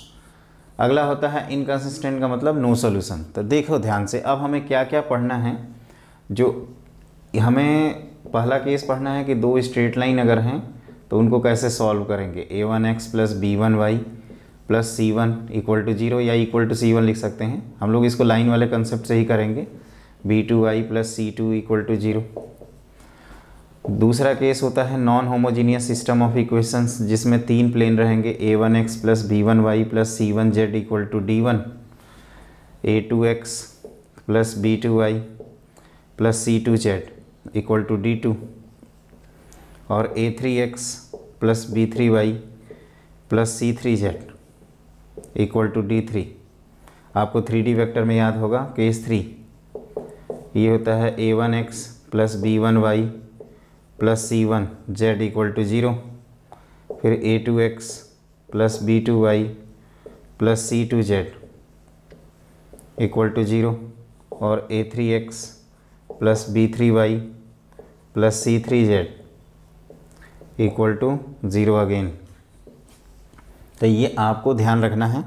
अगला होता है इनकंसिस्टेंट का मतलब नो सॉल्यूशन। तो देखो ध्यान से, अब हमें क्या क्या पढ़ना है। जो हमें पहला केस पढ़ना है कि दो स्ट्रेट लाइन अगर हैं तो उनको कैसे सॉल्व करेंगे। a1x plus b1y plus c1 equal to 0 या इक्वल टू c1 लिख सकते हैं। हम लोग इसको लाइन वाले कंसेप्ट से ही करेंगे। b2y plus c2 equal to 0। दूसरा केस होता है non homogeneous system of equations, जिसमें तीन प्लेन रहेंगे a1x plus b1y plus c1z equal to d1, a2x plus b2y plus c2z equal to d2, और a3x plus b3y plus c3z equal to d3। आपको 3D वेक्टर में याद होगा केस 3, ये होता है a1x plus b1y plus c1z equal to 0, फिर a2x plus b2y plus c2z equal to 0, और a3x plus b3y plus c3z equal to 0 again. तो ये आपको ध्यान रखना है।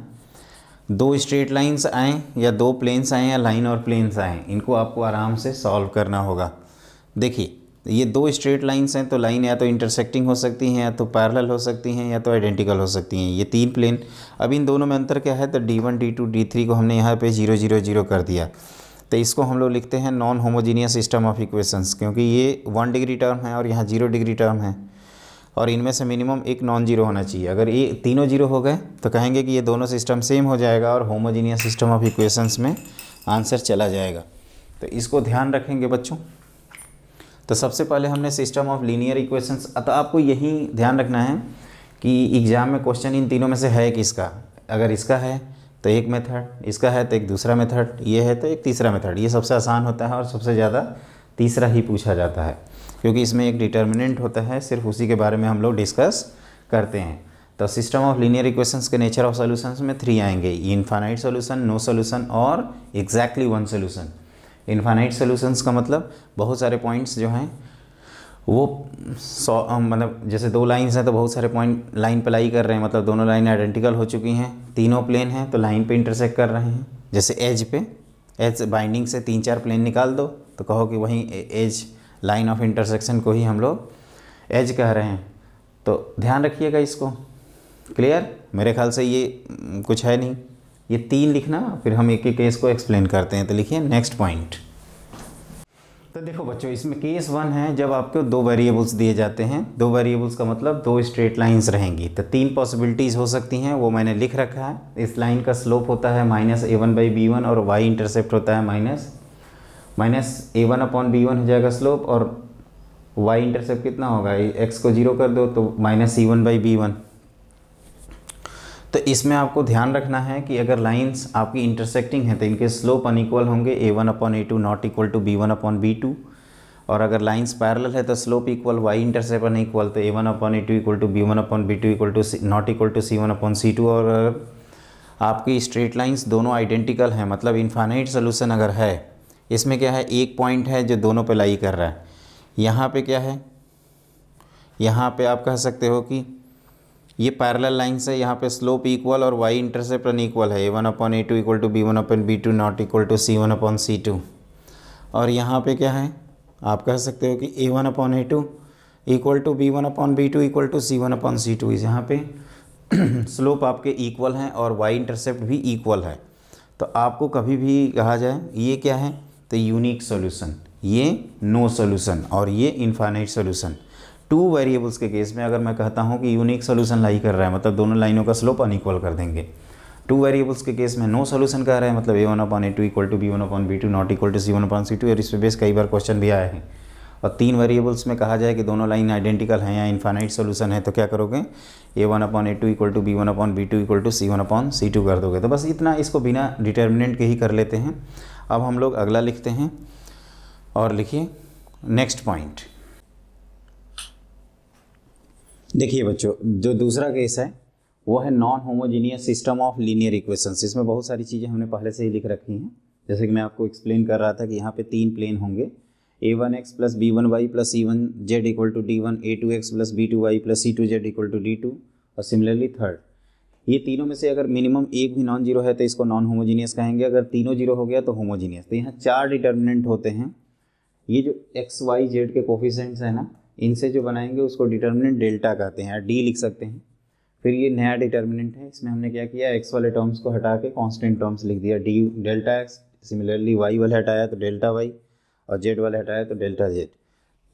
दो स्ट्रेट लाइंस आएँ या दो प्लेन्स आएँ या लाइन और प्लेन्स आएँ, इनको आपको आराम से सॉल्व करना होगा। देखिए ये दो स्ट्रेट लाइंस हैं तो लाइन या तो इंटरसेक्टिंग हो सकती हैं, या तो पैरेलल हो सकती हैं, या तो आइडेंटिकल हो सकती हैं। ये तीन प्लेन, अब इन दोनों में अंतर क्या है, तो d1 d2 d3 को हमने यहाँ पे 0 0 0 कर दिया। तो इसको हम लोग लिखते हैं non homogeneous system of equations, क्योंकि ये 1 डिग्री टर्म है और यहाँ 0 डिग्री टर्म है, और इनमें से मिनिमम एक नॉन जीरो होना चाहिए। अगर ये तीनों जीरो हो गए तो कहेंगे कि ये दोनों सिस्टम सेम हो जाएगा और होमोजीनियस सिस्टम ऑफ इक्वेशंस में आंसर चला जाएगा। तो इसको ध्यान रखेंगे बच्चों। तो सबसे पहले हमने सिस्टम ऑफ लीनियर इक्वेशंस, तो आपको यही ध्यान रखना है कि एग्ज़ाम में क्वेश्चन इन तीनों में से है किसका। अगर इसका है तो एक मेथड, इसका है तो एक दूसरा मेथड, ये है तो एक तीसरा मेथड। ये सबसे आसान होता है और सबसे ज़्यादा तीसरा ही पूछा जाता है, क्योंकि इसमें एक डिटर्मिनेंट होता है, सिर्फ उसी के बारे में हम लोग डिस्कस करते हैं। तो सिस्टम ऑफ लीनियर इक्वेशंस के नेचर ऑफ सॉल्यूशंस में 3 आएंगे, इनफाइनाइट सॉल्यूशन, नो सॉल्यूशन और exactly one solution. Infinite solutions का मतलब बहुत सारे पॉइंट्स जो हैं वो मतलब जैसे दो लाइंस हैं तो बहुत सारे पॉइंट लाइन पे लाई कर रहे हैं, मतलब दोनों लाइन आइडेंटिकल हो चुकी हैं, तीनों प्लेन हैं तो लाइन पे इंटरसेक्ट कर रहे हैं। जैसे एज पे, एज बाइंडिंग से 3-4 प्लेन निकाल दो तो कहो कि वहीं एज लाइन ऑफ इंटरसेक्शन को ही हम लोग एज कह रहे हैं। तो ध्यान रखिएगा इसको। क्लियर? मेरे ख्याल से ये कुछ है नहीं, ये 3 लिखना, फिर हम एक एक केस को एक्सप्लेन करते हैं। तो लिखिए नेक्स्ट पॉइंट। तो देखो बच्चों, इसमें केस 1 है जब आपको दो वेरिएबल्स दिए जाते हैं। दो वेरिएबल्स का मतलब दो स्ट्रेट लाइंस रहेंगी। तो तीन पॉसिबिलिटीज़ हो सकती हैं, वो मैंने लिख रखा है। इस लाइन का स्लोप होता है -a1/b1 और y इंटरसेप्ट होता है -a1/b1 हो जाएगा स्लोप, और y इंटरसेप्ट कितना होगा, x को 0 कर दो तो -c1/b1। तो इसमें आपको ध्यान रखना है कि अगर लाइंस आपकी इंटरसेक्टिंग हैं तो इनके स्लोप अनइक्वल होंगे, a1/a2 not equal to b1/b2। और अगर लाइंस पैरेलल है तो slope equal, y intercept unequal, तो a1/a2 equal to b1/b2 equal to not equal to c1/c2। और अगर आपकी स्ट्रेट लाइंस दोनों आइडेंटिकल हैं, मतलब इनफाइनाइट सोल्यूशन अगर है, इसमें क्या है, एक पॉइंट है जो दोनों पे लाई कर रहा है। यहाँ पे क्या है, यहाँ पे आप कह सकते हो कि ये पैरेलल लाइंस है, यहाँ पे स्लोप इक्वल और y इंटरसेप्ट अनइक्वल है, a1/a2 equal to b1/b2 not equal to c1/c2। और यहाँ पे क्या है, आप कह सकते हो कि a1/a2 equal to b1/b2 equal to c1/c2। यहाँ पे स्लोप आपके इक्वल हैं और y इंटरसेप्ट भी इक्वल है। तो आपको कभी भी कहा जाए ये क्या है, तो यूनिक सॉल्यूशन, ये नो सॉल्यूशन और ये इनफाइनाइट सॉल्यूशन। टू वेरिएबल्स के केस में अगर मैं कहता हूँ कि यूनिक सॉल्यूशन लाई कर रहा है, मतलब दोनों लाइनों का स्लोप अनइक्वल कर देंगे। टू वेरिएबल्स के केस में नो सॉल्यूशन कह रहे हैं, मतलब a1/a2 equal to b1/b2 not equal to c1/c2। और इस पे बेस कई बार क्वेश्चन भी आए हैं। और तीन वेरिएबल्स में कहा जाए कि दोनों लाइन आइडेंटिकल हैं या इनफाइनाइट सॉल्यूशन है, तो क्या करोगे, a1/a2 equal to b1/b2 equal to c1/c2 कर दोगे। तो बस इतना, इसको बिना डिटर्मिनेंट के ही कर लेते हैं। अब हम लोग अगला लिखते हैं, और लिखिए नेक्स्ट पॉइंट। देखिए बच्चों, जो दूसरा केस है वो है non homogeneous system of linear equations. इसमें बहुत सारी चीज़ें हमने पहले से ही लिख रखी हैं। जैसे कि मैं आपको एक्सप्लेन कर रहा था कि यहाँ पे तीन प्लेन होंगे, a1x plus b1y plus c1z equal to d1, a2x plus b2y plus c2z equal to d2, और सिमिलरली थर्ड। ये तीनों में से अगर मिनिमम एक भी नॉन जीरो है तो इसको नॉन होमोजीनियस कहेंगे, अगर तीनों जीरो हो गया तो होमोजीनियस। तो यहाँ चार डिटर्मिनेंट होते हैं। ये जो एक्स वाई जेड के कोफिशिएंट्स हैं ना, इनसे जो बनाएंगे उसको डिटर्मिनेंट डेल्टा कहते हैं, या डी लिख सकते हैं। फिर ये नया डिटर्मिनेंट है, इसमें हमने क्या किया, एक्स वाले टर्म्स को हटा के कांस्टेंट टर्म्स लिख दिया, D delta x. Similarly y वाले हटाया तो डेल्टा वाई, और जेड वाले हटाया तो डेल्टा जेड।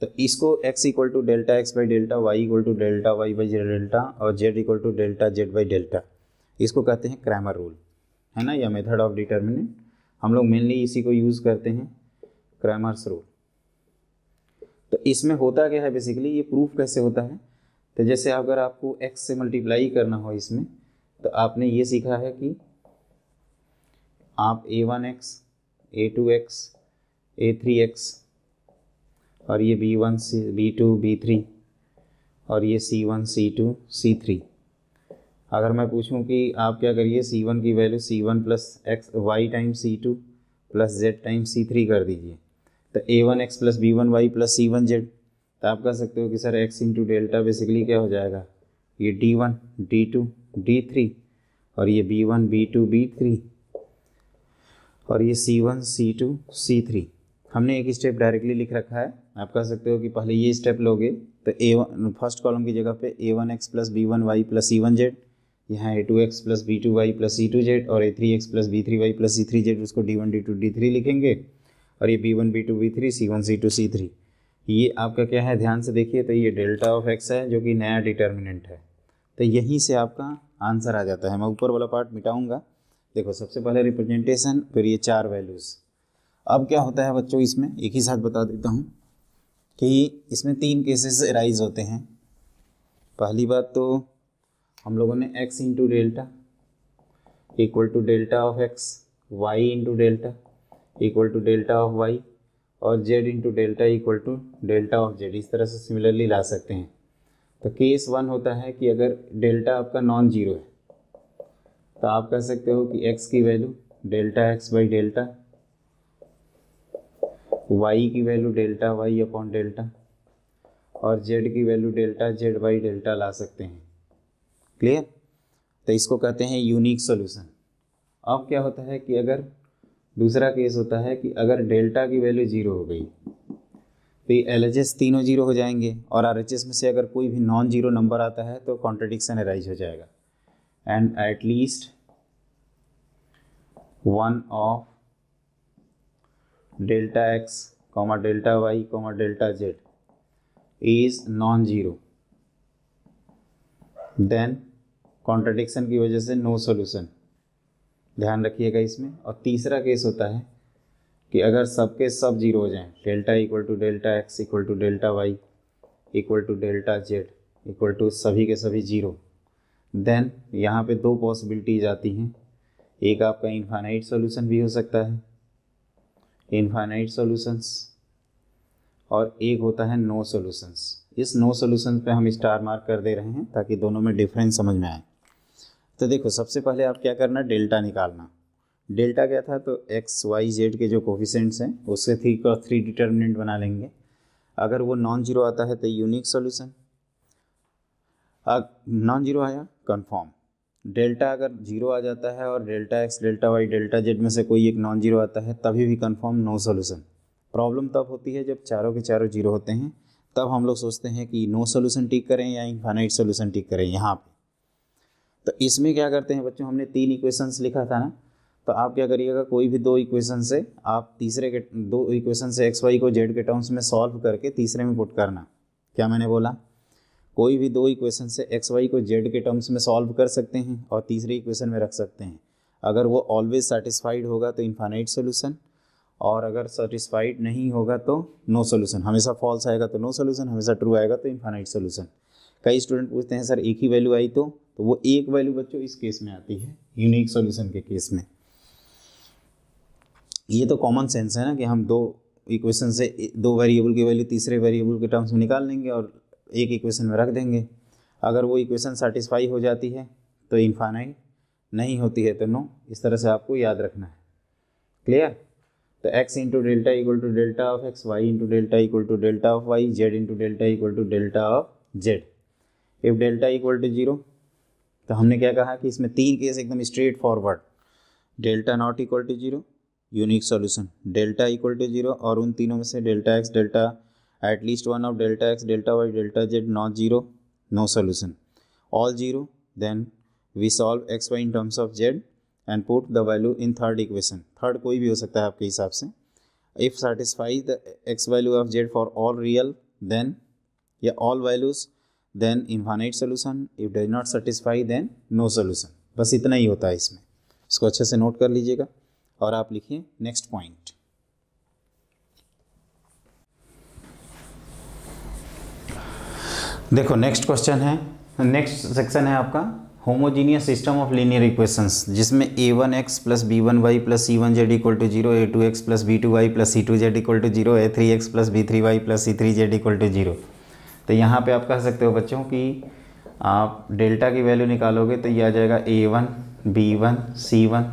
तो इसको X equal to delta X by delta, Y equal to delta Y by delta, और Z equal to delta Z by delta. इसको कहते हैं क्रैमर रूल, है ना, या मेथड ऑफ डिटर्मिनेंट। हम लोग मेनली इसी को यूज़ करते हैं, क्रैमर्स रूल। तो इसमें होता क्या है, बेसिकली ये प्रूफ कैसे होता है। तो जैसे अगर आपको x से मल्टीप्लाई करना हो इसमें, तो आपने ये सीखा है कि आप a1x, a2x, a3x, और ये b1 b2 b3, और ये c1 c2 c3। अगर मैं पूछूं कि आप क्या करिए, c1 की value c1 plus x y time c2 plus z time c3 कर दीजिए, तो a1x plus b1y plus c1z। तो आप कह सकते हो कि sir x into delta basically क्या हो जाएगा, ये d1 d2 d3, और ये b1 b2 b3, और ये c1 c2 c3। हमने एक स्टेप डायरेक्टली लिख रखा है। आप कह सकते हो कि पहले ये स्टेप लोगे तो a1 फर्स्ट कॉलम की जगह पे a1x plus b1y plus c1z, यहाँ a2x plus b2y plus c2z, और a3x plus b3y plus c3z, उसको d1 d2 d3 लिखेंगे। और ये b1 b2 b3 c1 c2 c3, ये आपका क्या है, ध्यान से देखिए। तो ये डेल्टा ऑफ x है जो कि नया डिटर्मिनेंट है। तो यहीं से आपका आंसर आ जाता है। मैं ऊपर वाला पार्ट मिटाऊंगा। देखो, सबसे पहले रिप्रेजेंटेशन, फिर ये चार वैल्यूज़। अब क्या होता है बच्चों, इसमें एक ही साथ बता देता हूँ कि इसमें तीन केसेस राइज होते हैं। पहली बात तो हम लोगों ने x into delta equal to delta of x, y into delta equal to delta of y, और z into delta equal to delta of z, इस तरह से सिमिलरली ला सकते हैं। तो केस 1 होता है कि अगर डेल्टा आपका नॉन जीरो है, तो आप कह सकते हो कि x की value delta x by delta, y की value delta y upon delta, और z की value delta z by delta ला सकते हैं। क्लियर। तो इसको कहते हैं यूनिक सॉल्यूशन। अब क्या होता है कि अगर दूसरा केस होता है कि अगर डेल्टा की वैल्यू जीरो हो गई, तो ये LHS तीनों जीरो हो जाएंगे, और RHS में से अगर कोई भी नॉन जीरो नंबर आता है तो कॉन्ट्रडिक्शन अराइज हो जाएगा। And at least one of delta x comma delta y comma delta z is non zero, then contradiction की वजह से नो सॉल्यूशन, ध्यान रखिएगा इसमें। और तीसरा केस होता है कि अगर सबके सब जीरो हो जाएं, delta equal to delta x equal to delta Y equal to delta z equal to सभी के सभी जीरो, देन यहाँ पे दो पॉसिबिलिटीज आती हैं। एक आपका इनफाइनाइट सॉल्यूशन भी हो सकता है, इनफाइनाइट सॉल्यूशंस, और एक होता है नो सॉल्यूशंस। इस नो सॉल्यूशन पे हम स्टार मार्क कर दे रहे हैं ताकि दोनों में डिफरेंस समझ में आए। तो देखो सबसे पहले आप क्या करना, डेल्टा निकालना। डेल्टा क्या था, तो एक्स वाई जेड के जो कोफिशिएंट्स हैं उससे 3 डिटर्मिनेंट बना लेंगे। अगर वो नॉन जीरो आता है तो यूनिक सॉल्यूशन, नॉन जीरो आया कंफर्म। डेल्टा अगर जीरो आ जाता है और delta x delta y delta z में से कोई एक नॉन जीरो आता है तभी भी कंफर्म नो सॉल्यूशन। प्रॉब्लम तब होती है जब चारों के चारों जीरो होते हैं, तब हम लोग सोचते हैं कि नो सॉल्यूशन टिक करें या इनफाइनाइट सॉल्यूशन टिक करें यहाँ पे। तो इसमें क्या करते हैं बच्चों, हमने 3 इक्वेशंस लिखा था ना, तो आप क्या करिएगा, कोई भी 2 इक्वेशन से आप तीसरे के 2 इक्वेशन से एक्स वाई को जेड के टर्म्स में सॉल्व करके तीसरे में पुट करना। क्या मैंने बोला, कोई भी 2 इक्वेशन से एक्स वाई को जेड के टर्म्स में सॉल्व कर सकते हैं और तीसरे इक्वेशन में रख सकते हैं। अगर वो ऑलवेज सेटिस्फाइड होगा तो इनफाइनाइट सॉल्यूशन, और अगर सेटिस्फाइड नहीं होगा तो नो सॉल्यूशन। हमेशा फॉल्स आएगा तो नो सॉल्यूशन, हमेशा ट्रू आएगा तो इनफाइनाइट सॉल्यूशन। कई स्टूडेंट पूछते हैं सर एक ही वैल्यू आई तो वो एक वैल्यू बच्चों इस केस में आती है, यूनिक सॉल्यूशन के केस में। ये तो कॉमन सेंस है ना कि हम 2 इक्वेशन से 2 वेरिएबल की वैल्यू तीसरे वेरिएबल के टर्म्स में निकाल लेंगे और एक इक्वेशन में रख देंगे। अगर वो इक्वेशन सेटिस्फाई हो जाती है तो इनफाइनाइट, नहीं होती है तो नो। इस तरह से आपको याद रखना है। क्लियर। तो x into delta equal to delta of x, y into delta equal to delta of y, z into delta equal to delta of z. If delta equal to zero, तो हमने क्या कहा कि इसमें 3 केस एकदम straight forward. Delta not equal to zero unique solution, delta equal to zero और उन तीनों में से delta x delta at least one of delta x delta y delta Z not zero, no solution. All zero, then we solve x y in terms of z and put the value in third equation। Third कोई भी हो सकता है आपके हिसाब से। if satisfy the x value of z for all real then या all values then infinite solution, if does not satisfy then no solution। बस इतना ही होता है इसमें, इसको अच्छे से नोट कर लीजिएगा। और आप लिखिए नेक्स्ट पॉइंट। देखो नेक्स्ट क्वेश्चन है, नेक्स्ट सेक्शन है आपका homogeneous system of linear equations, जिसमें a1x plus b1y plus c1z equal to zero, a2x plus b2y plus c2z equal to zero, a3x plus b3y plus c3z equal to zero. तो यहाँ पे आप कह सकते हो बच्चों कि आप डेल्टा की वैल्यू निकालोगे तो ये आ जाएगा a1 b1 c1,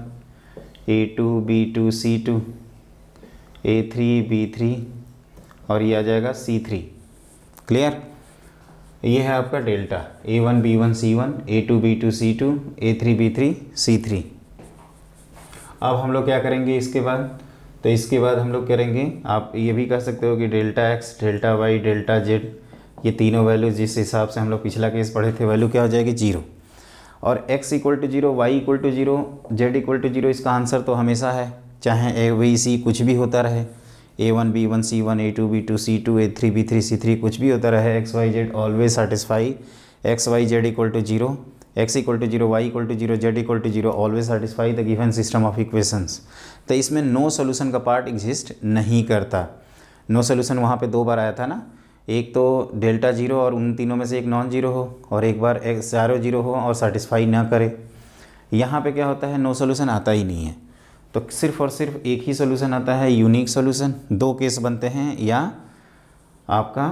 a2 b2 c2, a3 b3 और ये आ जाएगा c3। क्लियर। ये है आपका delta a1 b1 c1, a2 b2 c2, a3 b3 c3। अब हम लोग क्या करेंगे इसके बाद, तो इसके बाद हम लोग करेंगे, आप ये भी कह सकते हो कि delta x delta y delta z, ये तीनों वैल्यू जिस हिसाब से हम लोग पिछला केस पढ़े थे वैल्यू क्या हो जाएगी जीरो। और x equal to zero, y equal to zero, z equal to zero, इसका आंसर तो हमेशा है, चाहे a b c कुछ भी होता रहे, a1 b1 c1, a2 b2 c2, a3 b3 c3 कुछ भी होता रहे, x y z always satisfy x y z equal to zero, x equal to zero, y equal to zero, z equal to zero, always satisfy the given system of equations. तो इसमें नो सोल्यूशन का पार्ट एग्जिस्ट नहीं करता। नो सोल्यूशन वहाँ पे 2 बार आया था ना, एक तो डेल्टा जीरो और उन तीनों में से एक नॉन जीरो हो, और एक बार चारों जीरो हो और सेटिस्फाई ना करे। यहाँ पे क्या होता है, नो सोल्यूशन आता ही नहीं है, तो सिर्फ और सिर्फ एक ही सोल्यूशन आता है, यूनिक सोल्यूशन। 2 केस बनते हैं, या आपका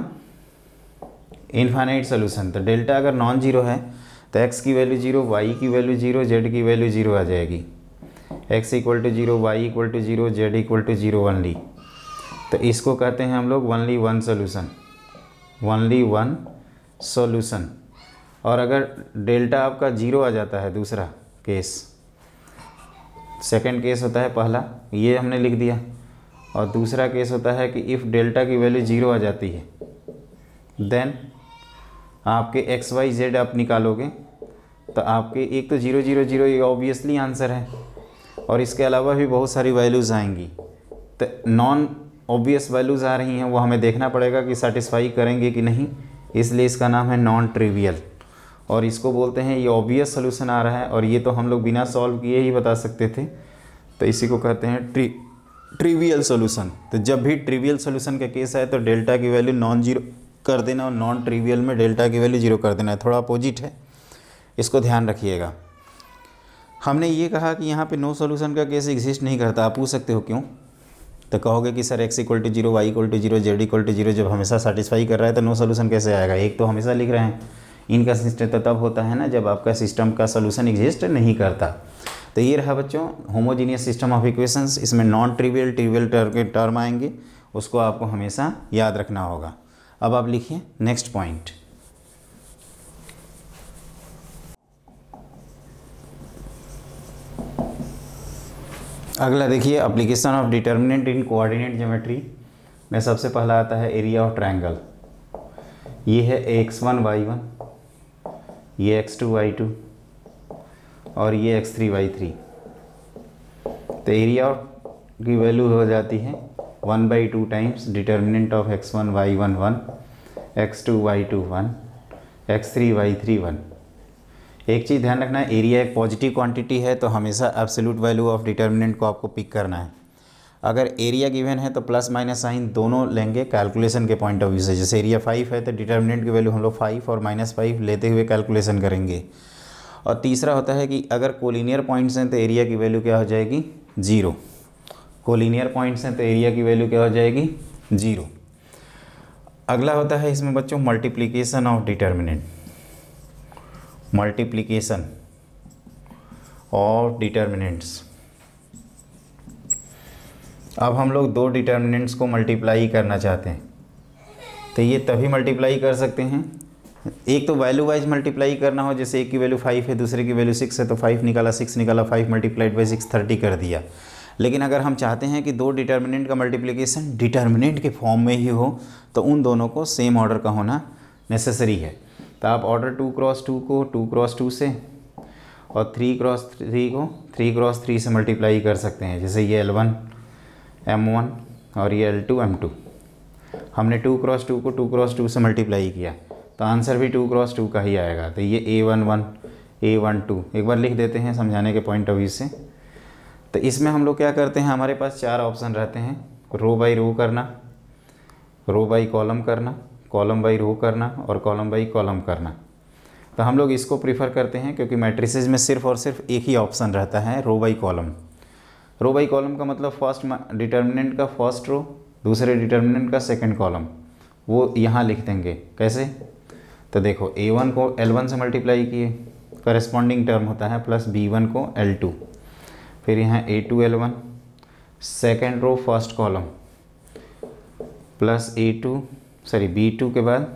इनफाइनाइट सोल्यूशन। तो डेल्टा अगर नॉन जीरो है तो x की वैल्यू जीरो, y की वैल्यू जीरो, z की वैल्यू जीरो आ जाएगी। x equal to zero, y equal to zero, z equal to zero only. तो इसको कहते हैं हम लोग only one solution, only one solution. और अगर डेल्टा आपका जीरो आ जाता है, दूसरा केस, सेकंड केस होता है पहला, ये हमने लिख दिया, और दूसरा केस होता है कि इफ़ डेल्टा की वैल्यू जीरो आ जाती है देन आपके एक्स वाई जेड आप निकालोगे तो आपके एक तो जीरो जीरो जीरो, ये ऑब्वियसली आंसर है, और इसके अलावा भी बहुत सारी वैल्यूज़ आएंगी। तो नॉन ऑब्वियस वैल्यूज़ आ रही हैं वो हमें देखना पड़ेगा कि सेटिस्फाई करेंगे कि नहीं, इसलिए इसका नाम है नॉन ट्रिवियल। और इसको बोलते हैं ये ऑब्वियस सोल्यूशन आ रहा है और ये तो हम लोग बिना सॉल्व किए ही बता सकते थे, तो इसी को कहते हैं ट्रिवियल सोल्यूशन। तो जब भी ट्रिवियल सोल्यूशन का केस है तो डेल्टा की वैल्यू नॉन जीरो कर देना और नॉन ट्रिवियल में डेल्टा की वैल्यू जीरो कर देना है, थोड़ा अपोजिट है, इसको ध्यान रखिएगा। हमने ये कहा कि यहाँ पे नो सोल्यूशन का केस एग्जिस्ट नहीं करता। आप पूछ सकते हो क्यों, तो कहोगे कि सर x = 0, y = 0, z = 0 जब हमेशा सेटिस्फाई कर रहा है तो नो सोल्यूशन कैसे आएगा। एक तो हमेशा लिख रहे हैं, इनकंसिस्टेंट तो तब होता है ना जब आपका सिस्टम का सोल्यूशन एग्जिस्ट नहीं करता। तो ये रहा बच्चों होमोजीनियस सिस्टम ऑफ इक्वेशंस। इसमें नॉन ट्रिवियल ट्रिवियल के टर्म आएंगे, उसको आपको हमेशा याद रखना होगा। अब आप लिखिए नेक्स्ट पॉइंट। अगला देखिए application of determinant in coordinate geometry में सबसे पहला आता है एरिया ऑफ ट्रायंगल। ये है x1 y1, ये x2 y2 और ये x3 y3। तो एरिया की वैल्यू हो जाती है 1/2 times determinant of x1 y1 1, x2 y2 1, x3 y3 1। एक चीज़ ध्यान रखना है, एरिया एक पॉजिटिव क्वांटिटी है तो हमेशा एब्सोल्यूट वैल्यू ऑफ डिटर्मिनेंट को आपको पिक करना है। अगर एरिया गिवन है तो प्लस माइनस साइन दोनों लेंगे कैलकुलेशन के पॉइंट ऑफ व्यू से। जैसे एरिया 5 है तो डिटर्मिनेंट की वैल्यू हम लोग 5 और -5 लेते हुए कैलकुलेशन करेंगे। और तीसरा होता है कि अगर कोलिनियर पॉइंट्स हैं तो एरिया की वैल्यू क्या हो जाएगी 0। कोलिनियर पॉइंट्स हैं तो एरिया की वैल्यू क्या हो जाएगी 0। अगला होता है इसमें बच्चों multiplication of determinant. Multiplication of determinants. अब हम लोग दो डिटर्मिनेंट्स को मल्टीप्लाई करना चाहते हैं तो ये तभी मल्टीप्लाई कर सकते हैं, एक तो वैल्यू वाइज मल्टीप्लाई करना हो, जैसे एक की वैल्यू 5 है दूसरे की वैल्यू 6 है तो 5 निकाला 6 निकाला, 5 × 6 30 कर दिया। लेकिन अगर हम चाहते हैं कि दो डिटर्मिनेंट का मल्टीप्लिकेशन डिटर्मिनेंट के फॉर्म में ही हो तो उन दोनों को सेम ऑर्डर का होना नेसेसरी है। तो आप ऑर्डर 2×2 को 2×2 से और 3×3 को 3×3 से मल्टीप्लाई कर सकते हैं। जैसे ये L1 M1 और ये L2 M2। हमने 2×2 को 2×2 से मल्टीप्लाई किया तो आंसर भी 2×2 का ही आएगा। तो ये A11 A12 एक बार लिख देते हैं समझाने के पॉइंट ऑफ व्यू से। तो इसमें हम लोग क्या करते हैं, हमारे पास 4 ऑप्शन रहते हैं, रो बाई रो करना, रो बाई कॉलम करना, कॉलम बाई रो करना और कॉलम बाई कॉलम करना। तो हम लोग इसको प्रीफर करते हैं क्योंकि मैट्रिसेस में सिर्फ और सिर्फ एक ही ऑप्शन रहता है row by column. Row by column का मतलब फर्स्ट डिटर्मिनेंट का फर्स्ट रो, दूसरे डिटर्मिनेंट का सेकंड कॉलम, वो यहाँ लिख देंगे। कैसे, तो देखो A1 को L1 से मल्टीप्लाई किए, करेस्पॉन्डिंग टर्म होता है प्लस B1 को L2, फिर यहाँ A2 L1 second row first column plus B2 के बाद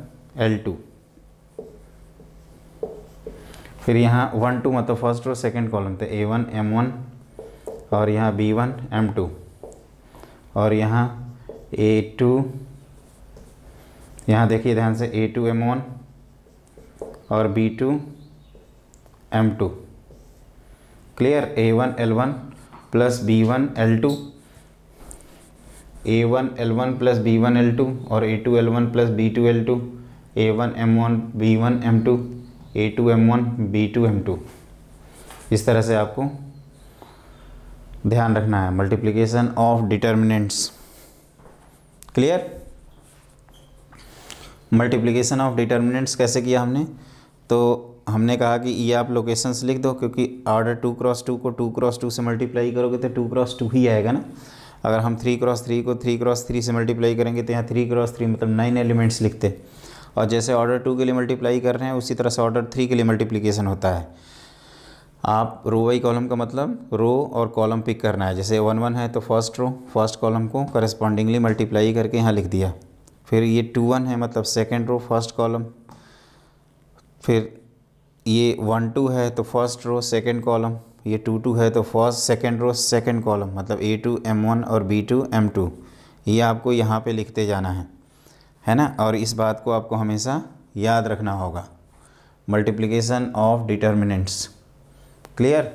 L2, फिर यहाँ 1 2 मतलब फर्स्ट रो सेकंड कॉलम, तो A1 M1 और यहाँ B1 M2 और यहाँ A2, यहाँ देखिए ध्यान से A2 M1 और B2 M2। Clear, A1 L1 plus B1 L2, A1 L1 plus B1 L2 और A2 L1 plus B2 L2, A1 M1 B1 M2, A2 M1 B2 M2। इस तरह से आपको ध्यान रखना है multiplication of determinants. Clear, multiplication of determinants कैसे किया हमने, तो हमने कहा कि ये आप लोकेशंस लिख दो क्योंकि ऑर्डर 2×2 को 2×2 से मल्टीप्लाई करोगे तो 2×2 ही आएगा ना। अगर हम 3×3 को 3×3 से मल्टीप्लाई करेंगे तो यहाँ 3×3 मतलब 9 एलिमेंट्स लिखते, और जैसे ऑर्डर 2 के लिए मल्टीप्लाई कर रहे हैं उसी तरह से ऑर्डर 3 के लिए मल्टीप्लिकेशन होता है। आप रो बाई कॉलम का मतलब रो और कॉलम पिक करना है। जैसे 1 1 है तो फर्स्ट रो फर्स्ट कॉलम को करस्पॉन्डिंगली मल्टीप्लाई करके यहाँ लिख दिया। फिर ये 2 1 है मतलब सेकेंड रो फर्स्ट कॉलम, फिर ये 1 2 है तो फर्स्ट रो सेकेंड कॉलम, ये 2 2 है तो first second row second column मतलब A2 M1 और B2 M2। ये आपको यहाँ पे लिखते जाना है ना। और इस बात को आपको हमेशा याद रखना होगा, मल्टीप्लिकेशन ऑफ डिटर्मिनेंट्स। क्लियर,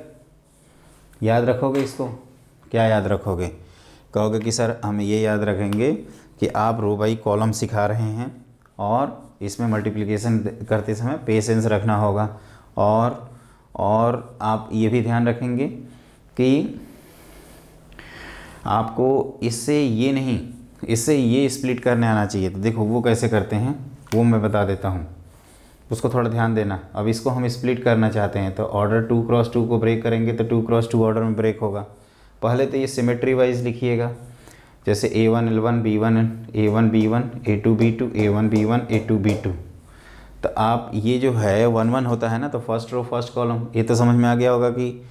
याद रखोगे इसको, क्या याद रखोगे, कहोगे कि सर हम ये याद रखेंगे कि आप रो बाई कॉलम सिखा रहे हैं और इसमें मल्टीप्लिकेशन करते समय पेशेंस रखना होगा, और आप ये भी ध्यान रखेंगे कि आपको इससे ये नहीं, इससे ये स्प्लिट करने आना चाहिए। तो देखो वो कैसे करते हैं वो मैं बता देता हूँ, उसको थोड़ा ध्यान देना। अब इसको हम स्प्लिट करना चाहते हैं तो ऑर्डर 2 क्रॉस 2 को ब्रेक करेंगे तो 2 क्रॉस 2 ऑर्डर में ब्रेक होगा। पहले तो ये सिमेट्री वाइज लिखिएगा, जैसे A1 L1 B1 A1 B1 A2 B2 A1 B1 A2 B2। तो आप ये जो है 1 1 होता है ना, तो फर्स्ट रो फर्स्ट कॉलम, ये तो समझ में आ गया होगा कि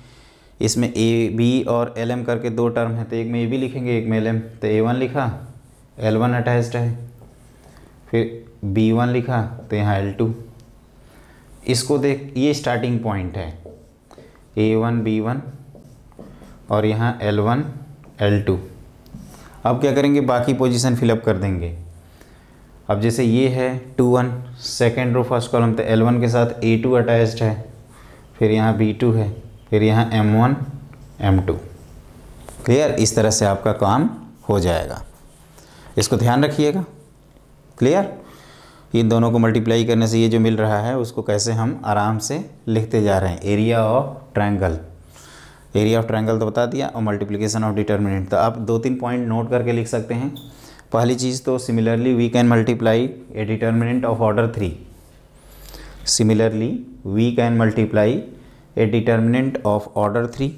इसमें A B और LM करके 2 टर्म है, तो एक में AB लिखेंगे एक में LM। तो A1 लिखा, L1 अटैच्ड है, फिर B1 लिखा तो यहाँ L2। इसको देख, ये स्टार्टिंग पॉइंट है A1 B1 और यहाँ L1 L2। अब क्या करेंगे, बाकी पोजीशन फिलअप कर देंगे। अब जैसे ये है 2 1 सेकेंड रो फर्स्ट कॉलम, तो L1 के साथ A2 अटैच्ड है, फिर यहाँ B2 है, फिर यहाँ M1 M2। क्लियर? इस तरह से आपका काम हो जाएगा, इसको ध्यान रखिएगा। क्लियर? इन दोनों को मल्टीप्लाई करने से ये जो मिल रहा है उसको कैसे हम आराम से लिखते जा रहे हैं। Area of triangle, area of triangle तो बता दिया, और मल्टीप्लिकेशन ऑफ डिटर्मिनेंट। तो आप 2-3 पॉइंट नोट करके लिख सकते हैं। पहली चीज़ तो similarly we can multiply a determinant of order 3। Similarly we can multiply a determinant of order 3।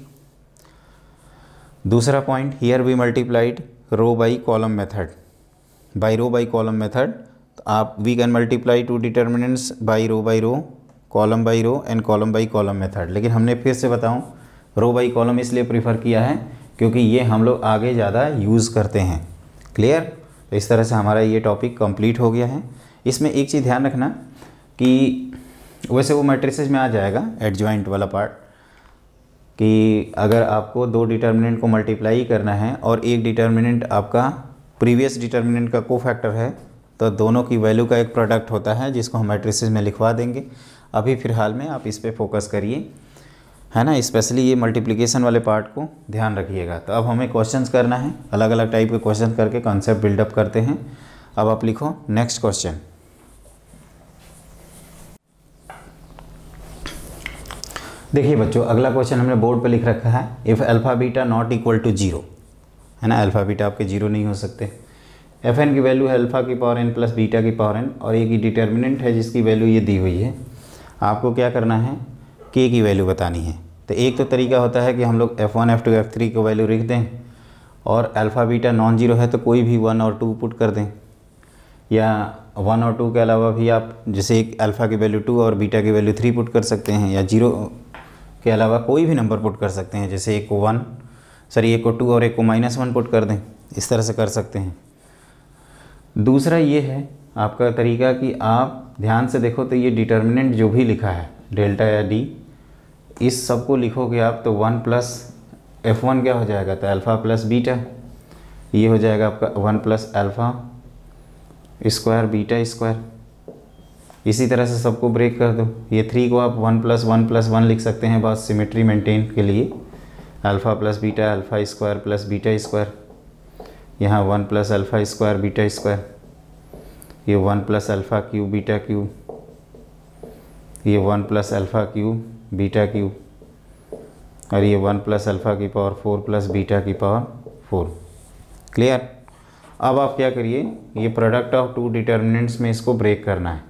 दूसरा point, here we multiplied row by column method. By row by column method, आप we can multiply 2 determinants by row, column by row and column by column method. लेकिन हमने फिर से बताऊं, रो बाई कॉलम इसलिए प्रीफर किया है क्योंकि ये हम लोग आगे ज़्यादा यूज़ करते हैं। क्लियर? तो इस तरह से हमारा ये टॉपिक कंप्लीट हो गया है। इसमें एक चीज़ ध्यान रखना कि वैसे वो मैट्रिसेस में आ जाएगा एडजॉइंट वाला पार्ट, कि अगर आपको 2 डिटर्मिनेंट को मल्टीप्लाई करना है और एक डिटर्मिनेंट आपका प्रीवियस डिटर्मिनेंट का कोफैक्टर है, तो दोनों की वैल्यू का एक प्रोडक्ट होता है जिसको हम मैट्रिसेस में लिखवा देंगे। अभी फ़िलहाल में आप इस पे फोकस करिए, है ना, स्पेशली ये मल्टीप्लिकेशन वाले पार्ट को ध्यान रखिएगा। तो अब हमें क्वेश्चंस करना है, अलग अलग टाइप के क्वेश्चन करके कॉन्सेप्ट बिल्डअप करते हैं। अब आप लिखो नेक्स्ट क्वेश्चन। देखिए बच्चों, अगला क्वेश्चन हमने बोर्ड पे लिख रखा है, if alpha beta not equal to 0, है ना, अल्फ़ा बीटा आपके 0 नहीं हो सकते। एफ एन की वैल्यू है अल्फ़ा की पावर n प्लस बीटा की पावर n, और एक ही डिटर्मिनेंट है जिसकी वैल्यू ये दी हुई है। आपको क्या करना है, k की वैल्यू बतानी है। तो एक तो तरीका होता है कि हम लोग F1 F2 F3 को वैल्यू लिख दें, और अल्फ़ा बीटा नॉन जीरो है तो कोई भी 1 और 2 पुट कर दें, या 1 और 2 के अलावा भी आप जैसे एक अल्फ़ा की वैल्यू 2 और बीटा की वैल्यू 3 पुट कर सकते हैं, या 0 के अलावा कोई भी नंबर पुट कर सकते हैं, जैसे एक को 1 एक को 2 और एक को -1 पुट कर दें, इस तरह से कर सकते हैं। दूसरा ये है आपका तरीका कि आप ध्यान से देखो तो ये डिटर्मिनेंट जो भी लिखा है डेल्टा या डी, इस सब को लिखोगे आप तो 1 प्लस F1 क्या हो जाएगा, तो अल्फ़ा प्लस बीटा, ये हो जाएगा आपका 1 plus alpha square beta square. इसी तरह से सबको ब्रेक कर दो, ये 3 को आप 1 प्लस 1 प्लस 1 लिख सकते हैं बस सिमेट्री मेंटेन के लिए। Alpha plus beta alpha square plus beta square, यहाँ 1 plus alpha square beta square, ये 1 plus alpha cube beta cube, ये 1 plus alpha cube beta cube, और ये 1 प्लस अल्फ़ा की पावर 4 प्लस बीटा की पावर 4। क्लियर? अब आप क्या करिए, ये प्रोडक्ट ऑफ 2 डिटर्मिनेंट्स में इसको ब्रेक करना है,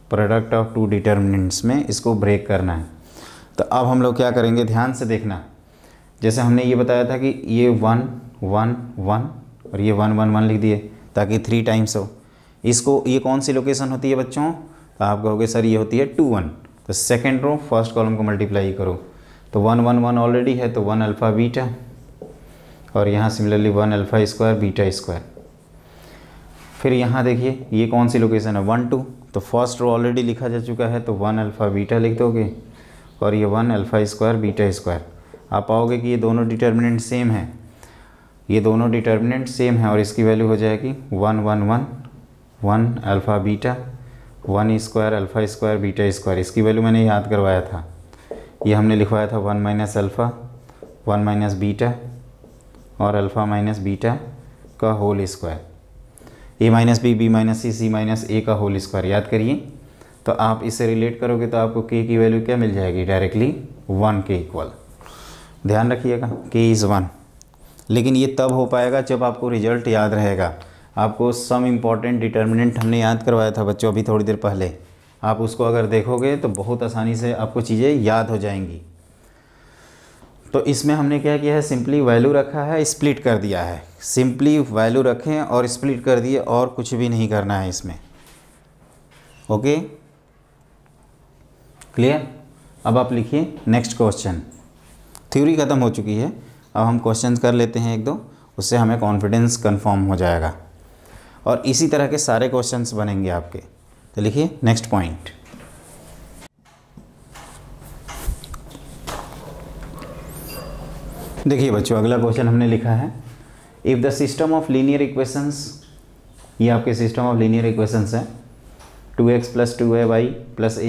प्रोडक्ट ऑफ 2 डिटर्मिनेंट्स में इसको ब्रेक करना है। तो अब हम लोग क्या करेंगे, ध्यान से देखना। जैसे हमने ये बताया था कि ये 1 1 1 और ये 1 1 1 लिख दिए ताकि 3 टाइम्स हो। इसको, ये कौन सी लोकेशन होती है बच्चों, तो आप कहोगे सर ये होती है 2 1, तो सेकेंड रो फर्स्ट कॉलम को मल्टीप्लाई करो, तो 1 1 1 ऑलरेडी है तो 1 अल्फ़ा बीटा, और यहाँ similarly 1 alpha square beta square. फिर यहाँ देखिए ये कौन सी लोकेशन है 1 2, तो फर्स्ट रो ऑलरेडी लिखा जा चुका है तो 1 अल्फ़ा बीटा लिख दोगे, और ये 1 अल्फ़ा स्क्वायर बीटा स्क्वायर। आप पाओगे कि ये दोनों डिटर्मिनेंट सेम है, ये दोनों डिटर्मिनेंट सेम है, और इसकी वैल्यू हो जाएगी 1 1 1 1 alpha beta 1 square alpha square beta square. इसकी वैल्यू मैंने याद करवाया था, ये हमने लिखवाया था 1 माइनस अल्फ़ा 1 माइनस बीटा और अल्फ़ा माइनस बीटा का whole square, A minus B minus C minus A का होल स्क्वायर। याद करिए, तो आप इससे रिलेट करोगे तो आपको के की वैल्यू क्या मिल जाएगी, डायरेक्टली 1 के इक्वल। ध्यान रखिएगा के इज़ 1। लेकिन ये तब हो पाएगा जब आपको रिजल्ट याद रहेगा। आपको सम इम्पॉर्टेंट डिटर्मिनेंट हमने याद करवाया था बच्चों अभी थोड़ी देर पहले, आप उसको अगर देखोगे तो बहुत आसानी से आपको चीज़ें याद हो जाएंगी। तो इसमें हमने क्या किया है, सिंपली वैल्यू रखा है, स्प्लिट कर दिया है। सिंपली वैल्यू रखें और स्प्लिट कर दिए, और कुछ भी नहीं करना है इसमें। Okay, clear. अब आप लिखिए नेक्स्ट क्वेश्चन। थ्योरी ख़त्म हो चुकी है, अब हम क्वेश्चन कर लेते हैं एक दो, उससे हमें कॉन्फिडेंस कंफर्म हो जाएगा और इसी तरह के सारे क्वेश्चंस बनेंगे आपके। तो लिखिए नेक्स्ट पॉइंट। देखिए बच्चों, अगला क्वेश्चन हमने लिखा है, if the system of linear equations, ये आपके सिस्टम ऑफ लीनियर इक्वेशंस है, 2x + 2ay + az =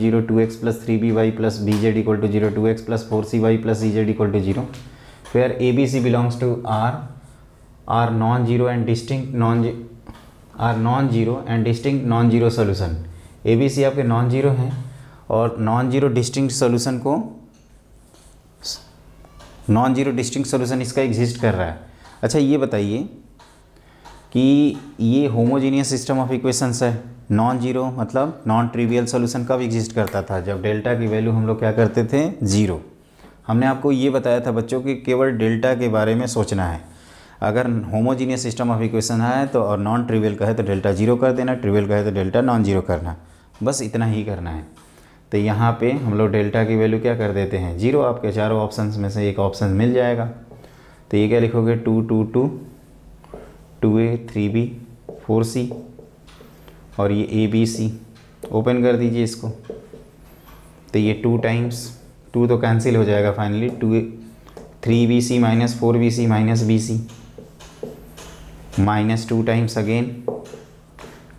0, 2x + 3by + bz = 0, 2x + 4cy + ez = 0, where ABC belongs to R, are non-zero and distinct non-zero solution। ABC आपके नॉन जीरो हैं और नॉन जीरो डिस्टिंक्ट सोल्यूशन को, नॉन जीरो डिस्टिंक्ट सोल्यूशन इसका एग्जिस्ट कर रहा है। अच्छा ये बताइए कि ये होमोजीनियस सिस्टम ऑफ इक्वेशंस है। नॉन जीरो मतलब नॉन ट्रिवियल सोल्यूशन कब एग्जिस्ट करता था, जब डेल्टा की वैल्यू हम लोग क्या करते थे, ज़ीरो। हमने आपको ये बताया था बच्चों कि केवल डेल्टा के बारे में सोचना है। अगर होमोजीनियस सिस्टम ऑफ इक्वेशन है तो और नॉन ट्रिवियल का है तो डेल्टा जीरो कर देना, ट्रिवियल का है तो डेल्टा नॉन जीरो करना, बस इतना ही करना है। तो यहाँ पे हम लोग डेल्टा की वैल्यू क्या कर देते हैं, जीरो। आपके चारों ऑप्शंस में से एक ऑप्शन मिल जाएगा। तो ये क्या लिखोगे, 2 2 2 2a 3b 4c और ये ABC। ओपन कर दीजिए इसको, तो ये 2 टाइम्स 2 तो कैंसिल हो जाएगा finally, 3bc - 4bc - bc minus 2 times again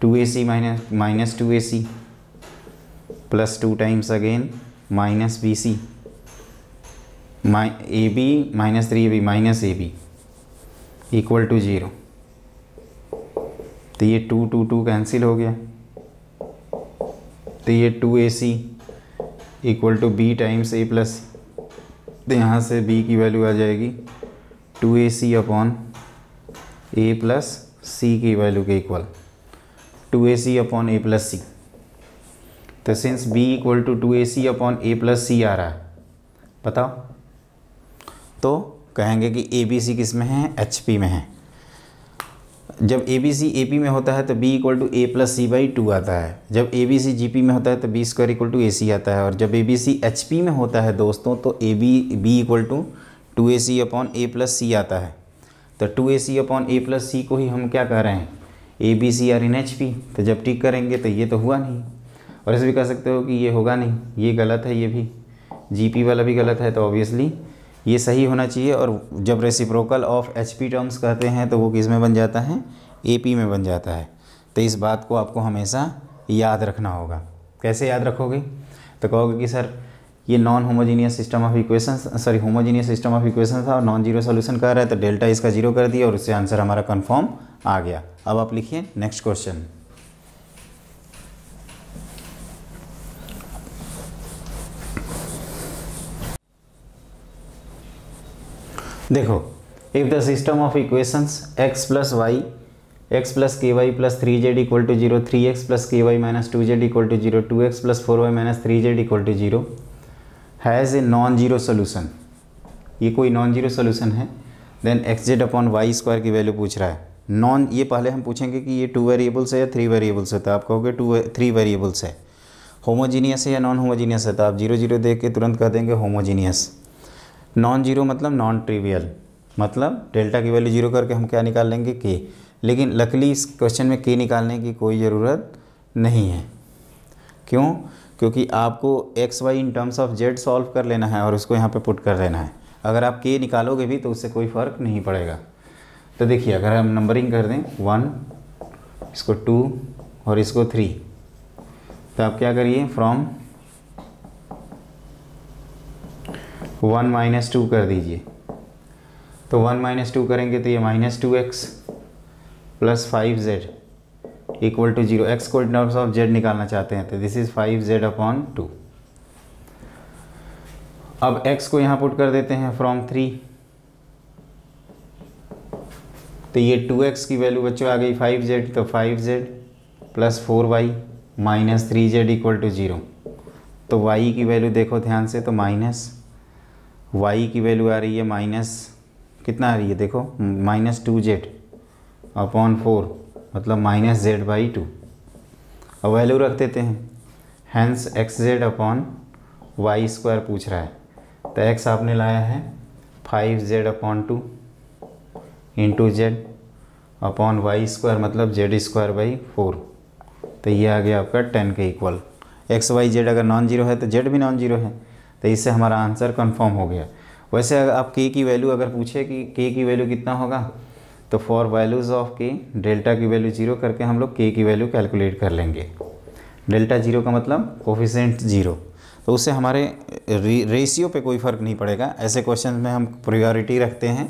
2ac - 2ac plus 2 times again -bc ab - 3ab -ab equal to 0। तो ये 2 2 2 कैंसिल हो गया, तो ये 2ac equal to b times a plus, तो यहाँ से b की वैल्यू आ जाएगी 2ac upon a plus c की वैल्यू के equal, 2ac upon a plus c। तो since b equal to 2ac upon a plus c आ रहा है, बताओ, तो कहेंगे कि ABC किस में है, HP में है। जब ABC AP में होता है तो B equal to a plus c/2 आता है। जब ABC GP में होता है तो B² इक्वल टू AC आता है। और जब ABC HP में होता है दोस्तों तो B equal to 2AC upon a plus c आता है। तो 2AC upon a plus c को ही हम क्या कह रहे हैं, ABC आर इन HP। तो जब टिक करेंगे तो ये तो हुआ नहीं, और ऐसे भी कह सकते हो कि ये होगा नहीं, ये गलत है, ये भी GP वाला भी गलत है, तो ऑब्वियसली ये सही होना चाहिए। और जब रेसिप्रोकल ऑफ HP टर्म्स कहते हैं तो वो किस में बन जाता है, AP में बन जाता है। तो इस बात को आपको हमेशा याद रखना होगा। कैसे याद रखोगे, तो कहोगे कि सर ये non homogeneous system of equations, sorry homogeneous system of equations था और नॉन जीरो सोल्यूशन कर रहा है, तो डेल्टा इसका जीरो कर दिया और उससे आंसर हमारा कन्फर्म आ गया। अब आप लिखिए नेक्स्ट क्वेश्चन। देखो, if the system of equations x + y x + ky + 3z = 0, 3x + ky - 2z = 0, 2x + 4y - 3z = 0 has a non zero solution, ये कोई नॉन जीरो सोल्यूशन है, देन xz अपॉन y² की वैल्यू पूछ रहा है। नॉन, ये पहले हम पूछेंगे कि ये 2 वेरिएबल्स है या 3 वेरिएबल्स है, तो आप कहोगे 3 वेरिएबल्स है। होमोजीनियस है या नॉन होमोजीनियस है, तो आप 0 0 देख के तुरंत कह देंगे होमोजीनियस। नॉन जीरो मतलब नॉन ट्रिवियल, मतलब डेल्टा की वैल्यू जीरो करके हम क्या निकाल लेंगे, के। लेकिन लकीली इस क्वेश्चन में के निकालने की कोई ज़रूरत नहीं है। क्यों, क्योंकि आपको x y in terms of z solve कर लेना है और उसको यहाँ पे पुट कर देना है। अगर आप के निकालोगे भी तो उससे कोई फ़र्क नहीं पड़ेगा। तो देखिए, अगर हम नंबरिंग कर दें 1, इसको 2 और इसको 3, तो आप क्या करिए, फ्रॉम 1 - 2 कर दीजिए। तो 1 माइनस 2 करेंगे तो ये -2x plus 5z equal to 0। x को इन टर्म्स ऑफ z निकालना चाहते हैं तो दिस इज 5z अपॉन 2। अब x को यहाँ पुट कर देते हैं फ्रॉम 3, तो ये 2x की वैल्यू बच्चों आ गई 5z, तो 5z plus 4y minus 3z equal to 0। तो y की वैल्यू देखो ध्यान से, तो माइनस y की वैल्यू आ रही है माइनस कितना आ रही है देखो, -2z अपॉन 4 मतलब -z/2। अब वैल्यू रख देते हैं, hence xz upon y square पूछ रहा है, तो x आपने लाया है 5z upon 2 into z upon y square मतलब z²/4। तो ये आ गया आपका 10 के इक्वल। एक्स वाई जेड अगर नॉन जीरो है तो जेड भी नॉन जीरो है, तो इससे हमारा आंसर कंफर्म हो गया। वैसे अगर आप k की वैल्यू अगर पूछे कि k की वैल्यू कितना होगा, तो for values of k delta की वैल्यू 0 करके हम लोग k की वैल्यू कैलकुलेट कर लेंगे। डेल्टा 0 का मतलब कोफिशिएंट 0, तो उससे हमारे रेशियो पे कोई फ़र्क नहीं पड़ेगा। ऐसे क्वेश्चन में हम प्रायोरिटी रखते हैं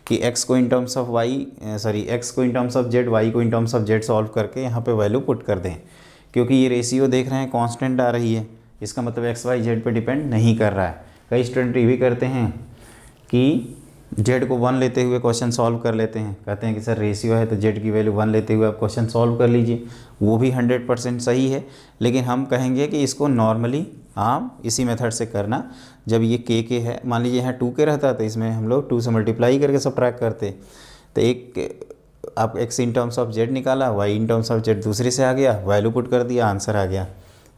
कि x को इन टर्म्स ऑफ x को इन टर्म्स ऑफ z, y को इन टर्म्स ऑफ z सॉल्व करके यहाँ पे वैल्यू पुट कर दें, क्योंकि ये रेशियो देख रहे हैं कांस्टेंट आ रही है, इसका मतलब x y z पे डिपेंड नहीं कर रहा है। कई स्टूडेंट ये भी करते हैं कि z को 1 लेते हुए क्वेश्चन सॉल्व कर लेते हैं, कहते हैं कि सर रेशियो है तो z की वैल्यू 1 लेते हुए आप क्वेश्चन सॉल्व कर लीजिए, वो भी 100% सही है। लेकिन हम कहेंगे कि इसको नॉर्मली आप इसी मेथड से करना। जब ये k है, मान लीजिए यहाँ 2k रहता तो इसमें हम लोग 2 से मल्टीप्लाई करके सब्ट्रैक्ट करते, तो एक आप x in terms of z निकाला, y in terms of z दूसरे से आ गया, वैल्यू पुट कर दिया, आंसर आ गया।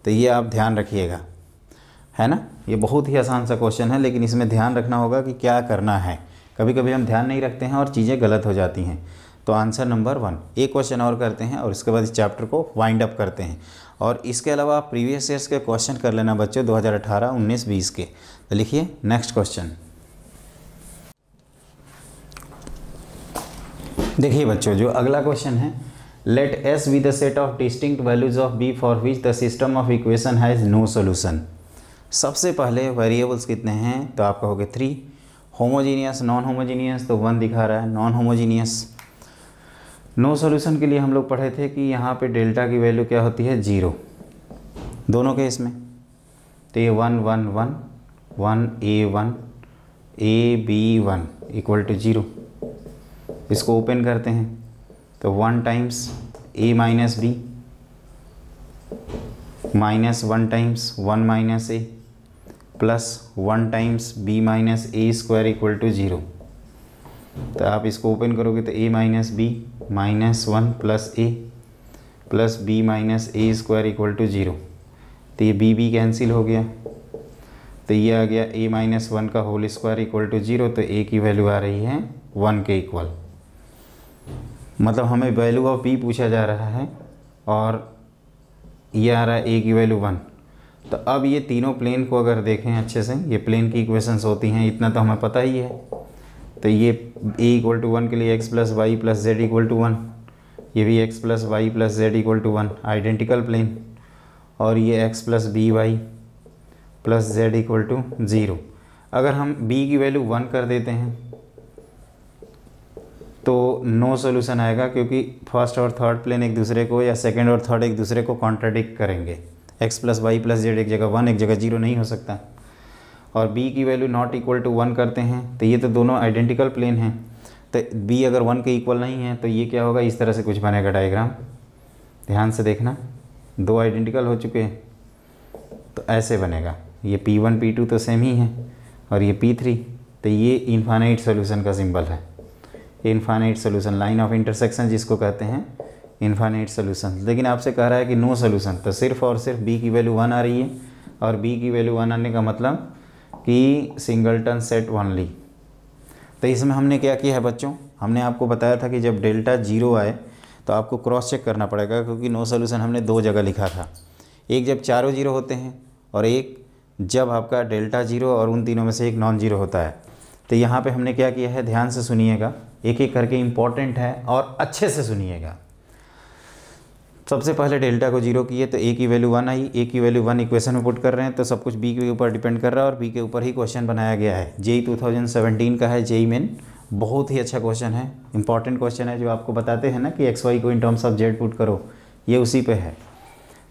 तो ये आप ध्यान रखिएगा, है ना। ये बहुत ही आसान सा क्वेश्चन है, लेकिन इसमें ध्यान रखना होगा कि क्या करना है। कभी कभी हम ध्यान नहीं रखते हैं और चीज़ें गलत हो जाती हैं। तो आंसर नंबर 1। एक क्वेश्चन और करते हैं और इसके बाद इस चैप्टर को वाइंड अप करते हैं। और इसके अलावा आप प्रीवियस ईयर्स के क्वेश्चन कर लेना बच्चों, 2018, 19, 20 के। तो लिखिए नेक्स्ट क्वेश्चन। देखिए बच्चों, जो अगला क्वेश्चन है, let S be the set of distinct values of B for which the system of equation has no solution. सबसे पहले वेरिएबल्स कितने हैं, तो आप कहोगे 3। होमोजीनियस, नॉन होमोजीनियस, तो 1 दिखा रहा है, नॉन होमोजीनियस। नो सॉल्यूशन के लिए हम लोग पढ़े थे कि यहाँ पे डेल्टा की वैल्यू क्या होती है, 0 दोनों केस में। तो ये 1 1 1 1 A1 AB1 इक्वल टू 0। इसको ओपन करते हैं तो 1 times A minus B minus 1 times 1 minus A plus 1 times B minus A square equal to 0। तो आप इसको ओपन करोगे तो A minus B minus 1 plus A plus B minus A square equal to 0। तो ये B कैंसिल हो गया, तो ये आ गया A माइनस 1 का होल स्क्वायर इक्वल टू 0। तो A की वैल्यू आ रही है 1 के इक्वल। मतलब हमें वैल्यू ऑफ B पूछा जा रहा है और ये आ रहा है A की वैल्यू 1। तो अब ये तीनों प्लेन को अगर देखें अच्छे से, ये प्लेन की इक्वेशंस होती हैं, इतना तो हमें पता ही है। तो ये A इक्वल टू 1 के लिए x plus y plus z equal to 1, ये भी x plus y plus z equal to 1, identical plane. और ये x plus b y plus z equal to 0। अगर हम b की वैल्यू 1 कर देते हैं तो नो सॉल्यूशन आएगा, क्योंकि फर्स्ट और थर्ड प्लेन एक दूसरे को, या सेकंड और थर्ड एक दूसरे को कॉन्ट्राडिक्ट करेंगे। x plus y plus z एक जगह 1 एक जगह 0 नहीं हो सकता। और b की वैल्यू नॉट इक्वल टू 1 करते हैं तो ये तो दोनों आइडेंटिकल प्लेन हैं, तो b अगर 1 के इक्वल नहीं है तो ये क्या होगा, इस तरह से कुछ बनेगा डायग्राम। ध्यान से देखना, दो आइडेंटिकल हो चुके हैं तो ऐसे बनेगा। ये P1 P2 तो सेम ही है और ये P3, तो ये इनफाइनाइट सोल्यूशन का सिंबल है। Infinite solution, line of intersection जिसको कहते हैं, इनफाइनाइट सोल्यूशन। लेकिन आपसे कह रहा है कि नो सोल्यूशन, तो सिर्फ और सिर्फ b की वैल्यू 1 आ रही है, और b की वैल्यू 1 आने का मतलब कि सिंगलटन सेट ओनली। तो इसमें हमने क्या किया है बच्चों, हमने आपको बताया था कि जब डेल्टा 0 आए तो आपको क्रॉस चेक करना पड़ेगा, क्योंकि नो सोल्यूशन हमने 2 जगह लिखा था। एक जब चारों 0 होते हैं और एक जब आपका डेल्टा 0 और उन तीनों में से एक नॉन 0 होता है। तो यहाँ पे हमने क्या किया है, ध्यान से सुनिएगा, एक एक करके इम्पॉर्टेंट है और अच्छे से सुनिएगा। सबसे पहले डेल्टा को 0 किए तो a की वैल्यू 1 आई, a की वैल्यू 1 इक्वेशन में पुट कर रहे हैं, तो सब कुछ b के ऊपर डिपेंड कर रहा है और b के ऊपर ही क्वेश्चन बनाया गया है। जेई 2017 का है, जेई मेन, बहुत ही अच्छा क्वेश्चन है, इंपॉर्टेंट क्वेश्चन है, जो आपको बताते हैं ना कि एक्स वाई को इन टर्म्स ऑफ जेड पुट करो, ये उसी पे है।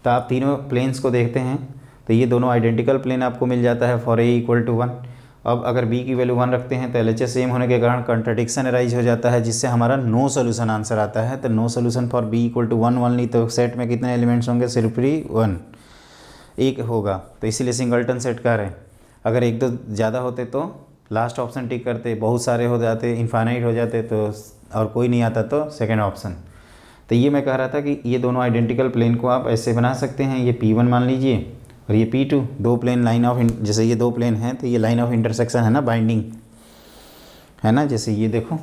तो आप तीनों प्लेन्स को देखते हैं तो ये दोनों आइडेंटिकल प्लेन आपको मिल जाता है फॉर ए इक्वल टू 1। अब अगर बी की वैल्यू 1 रखते हैं तो LHS सेम होने के कारण कंट्राडिक्शन अराइज हो जाता है, जिससे हमारा नो सोल्यूशन आंसर आता है। तो no solution for b equal to 1 only. तो सेट में कितने एलिमेंट्स होंगे? सिर्फ ही 1, एक होगा। तो इसीलिए सिंगलटन सेट का है। अगर एक दो ज़्यादा होते तो लास्ट ऑप्शन टिक करते, बहुत सारे हो जाते, इन्फाइनाइट हो जाते तो, और कोई नहीं आता तो सेकेंड ऑप्शन। तो ये मैं कह रहा था कि ये दोनों आइडेंटिकल प्लेन को आप ऐसे बना सकते हैं, ये P1 मान लीजिए और ये P2, दो प्लेन लाइन ऑफ, जैसे ये दो प्लेन हैं तो ये लाइन ऑफ इंटरसेक्शन है ना, बाइंडिंग है ना। जैसे ये देखो,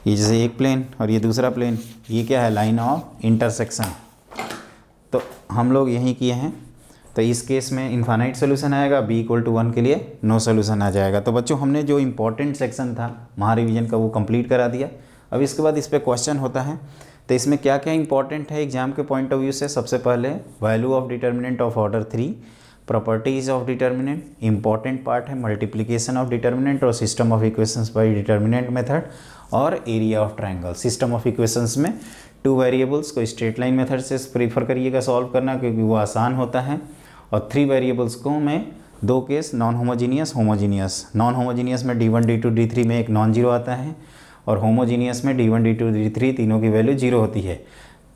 ये जैसे एक प्लेन और ये दूसरा प्लेन, ये क्या है? Line of intersection. तो हम लोग यही किए हैं। तो इस केस में इनफाइनाइट सोल्यूशन आएगा, b इक्वल टू 1 के लिए नो सोल्यूशन आ जाएगा। तो बच्चों हमने जो इंपॉर्टेंट सेक्शन था महारिविजन का वो कंप्लीट करा दिया। अब इसके बाद इस पर क्वेश्चन होता है। तो इसमें क्या क्या इंपॉर्टेंट है एग्जाम के पॉइंट ऑफ व्यू से? सबसे पहले value of determinant of order 3, properties of determinant, important part है मल्टीप्लिकेशन ऑफ डिटर्मिनेंट और system of equations by determinant method, और area of triangle. System of equations में 2 वेरिएबल्स को स्ट्रेट लाइन मेथड से प्रीफर करिएगा सॉल्व करना, क्योंकि वो आसान होता है। और 3 वेरिएबल्स को मैं 2 case non homogeneous, homogeneous. Non homogeneous में D1 D2 D3 में एक नॉन जीरो आता है, और होमोजीनियस में D1 D2 D3 तीनों की वैल्यू 0 होती है।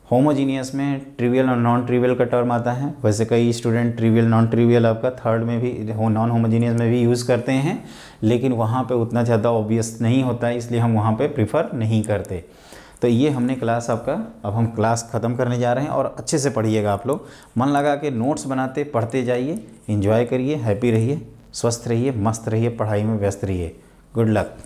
होमोजीनियस में ट्रिवियल और नॉन ट्रिवियल का टर्म आता है। वैसे कई स्टूडेंट ट्रिवियल नॉन ट्रिवियल आपका थर्ड में भी, नॉन होमोजीनियस में भी यूज़ करते हैं, लेकिन वहाँ पे उतना ज़्यादा ऑब्वियस नहीं होता है, इसलिए हम वहाँ पे प्रीफर नहीं करते। तो ये हमने क्लास आपका, अब हम क्लास ख़त्म करने जा रहे हैं। और अच्छे से पढ़िएगा आप लोग, मन लगा के नोट्स बनाते पढ़ते जाइए, एंजॉय करिए, हैप्पी रहिए, स्वस्थ रहिए, मस्त रहिए, पढ़ाई में व्यस्त रहिए। Good luck.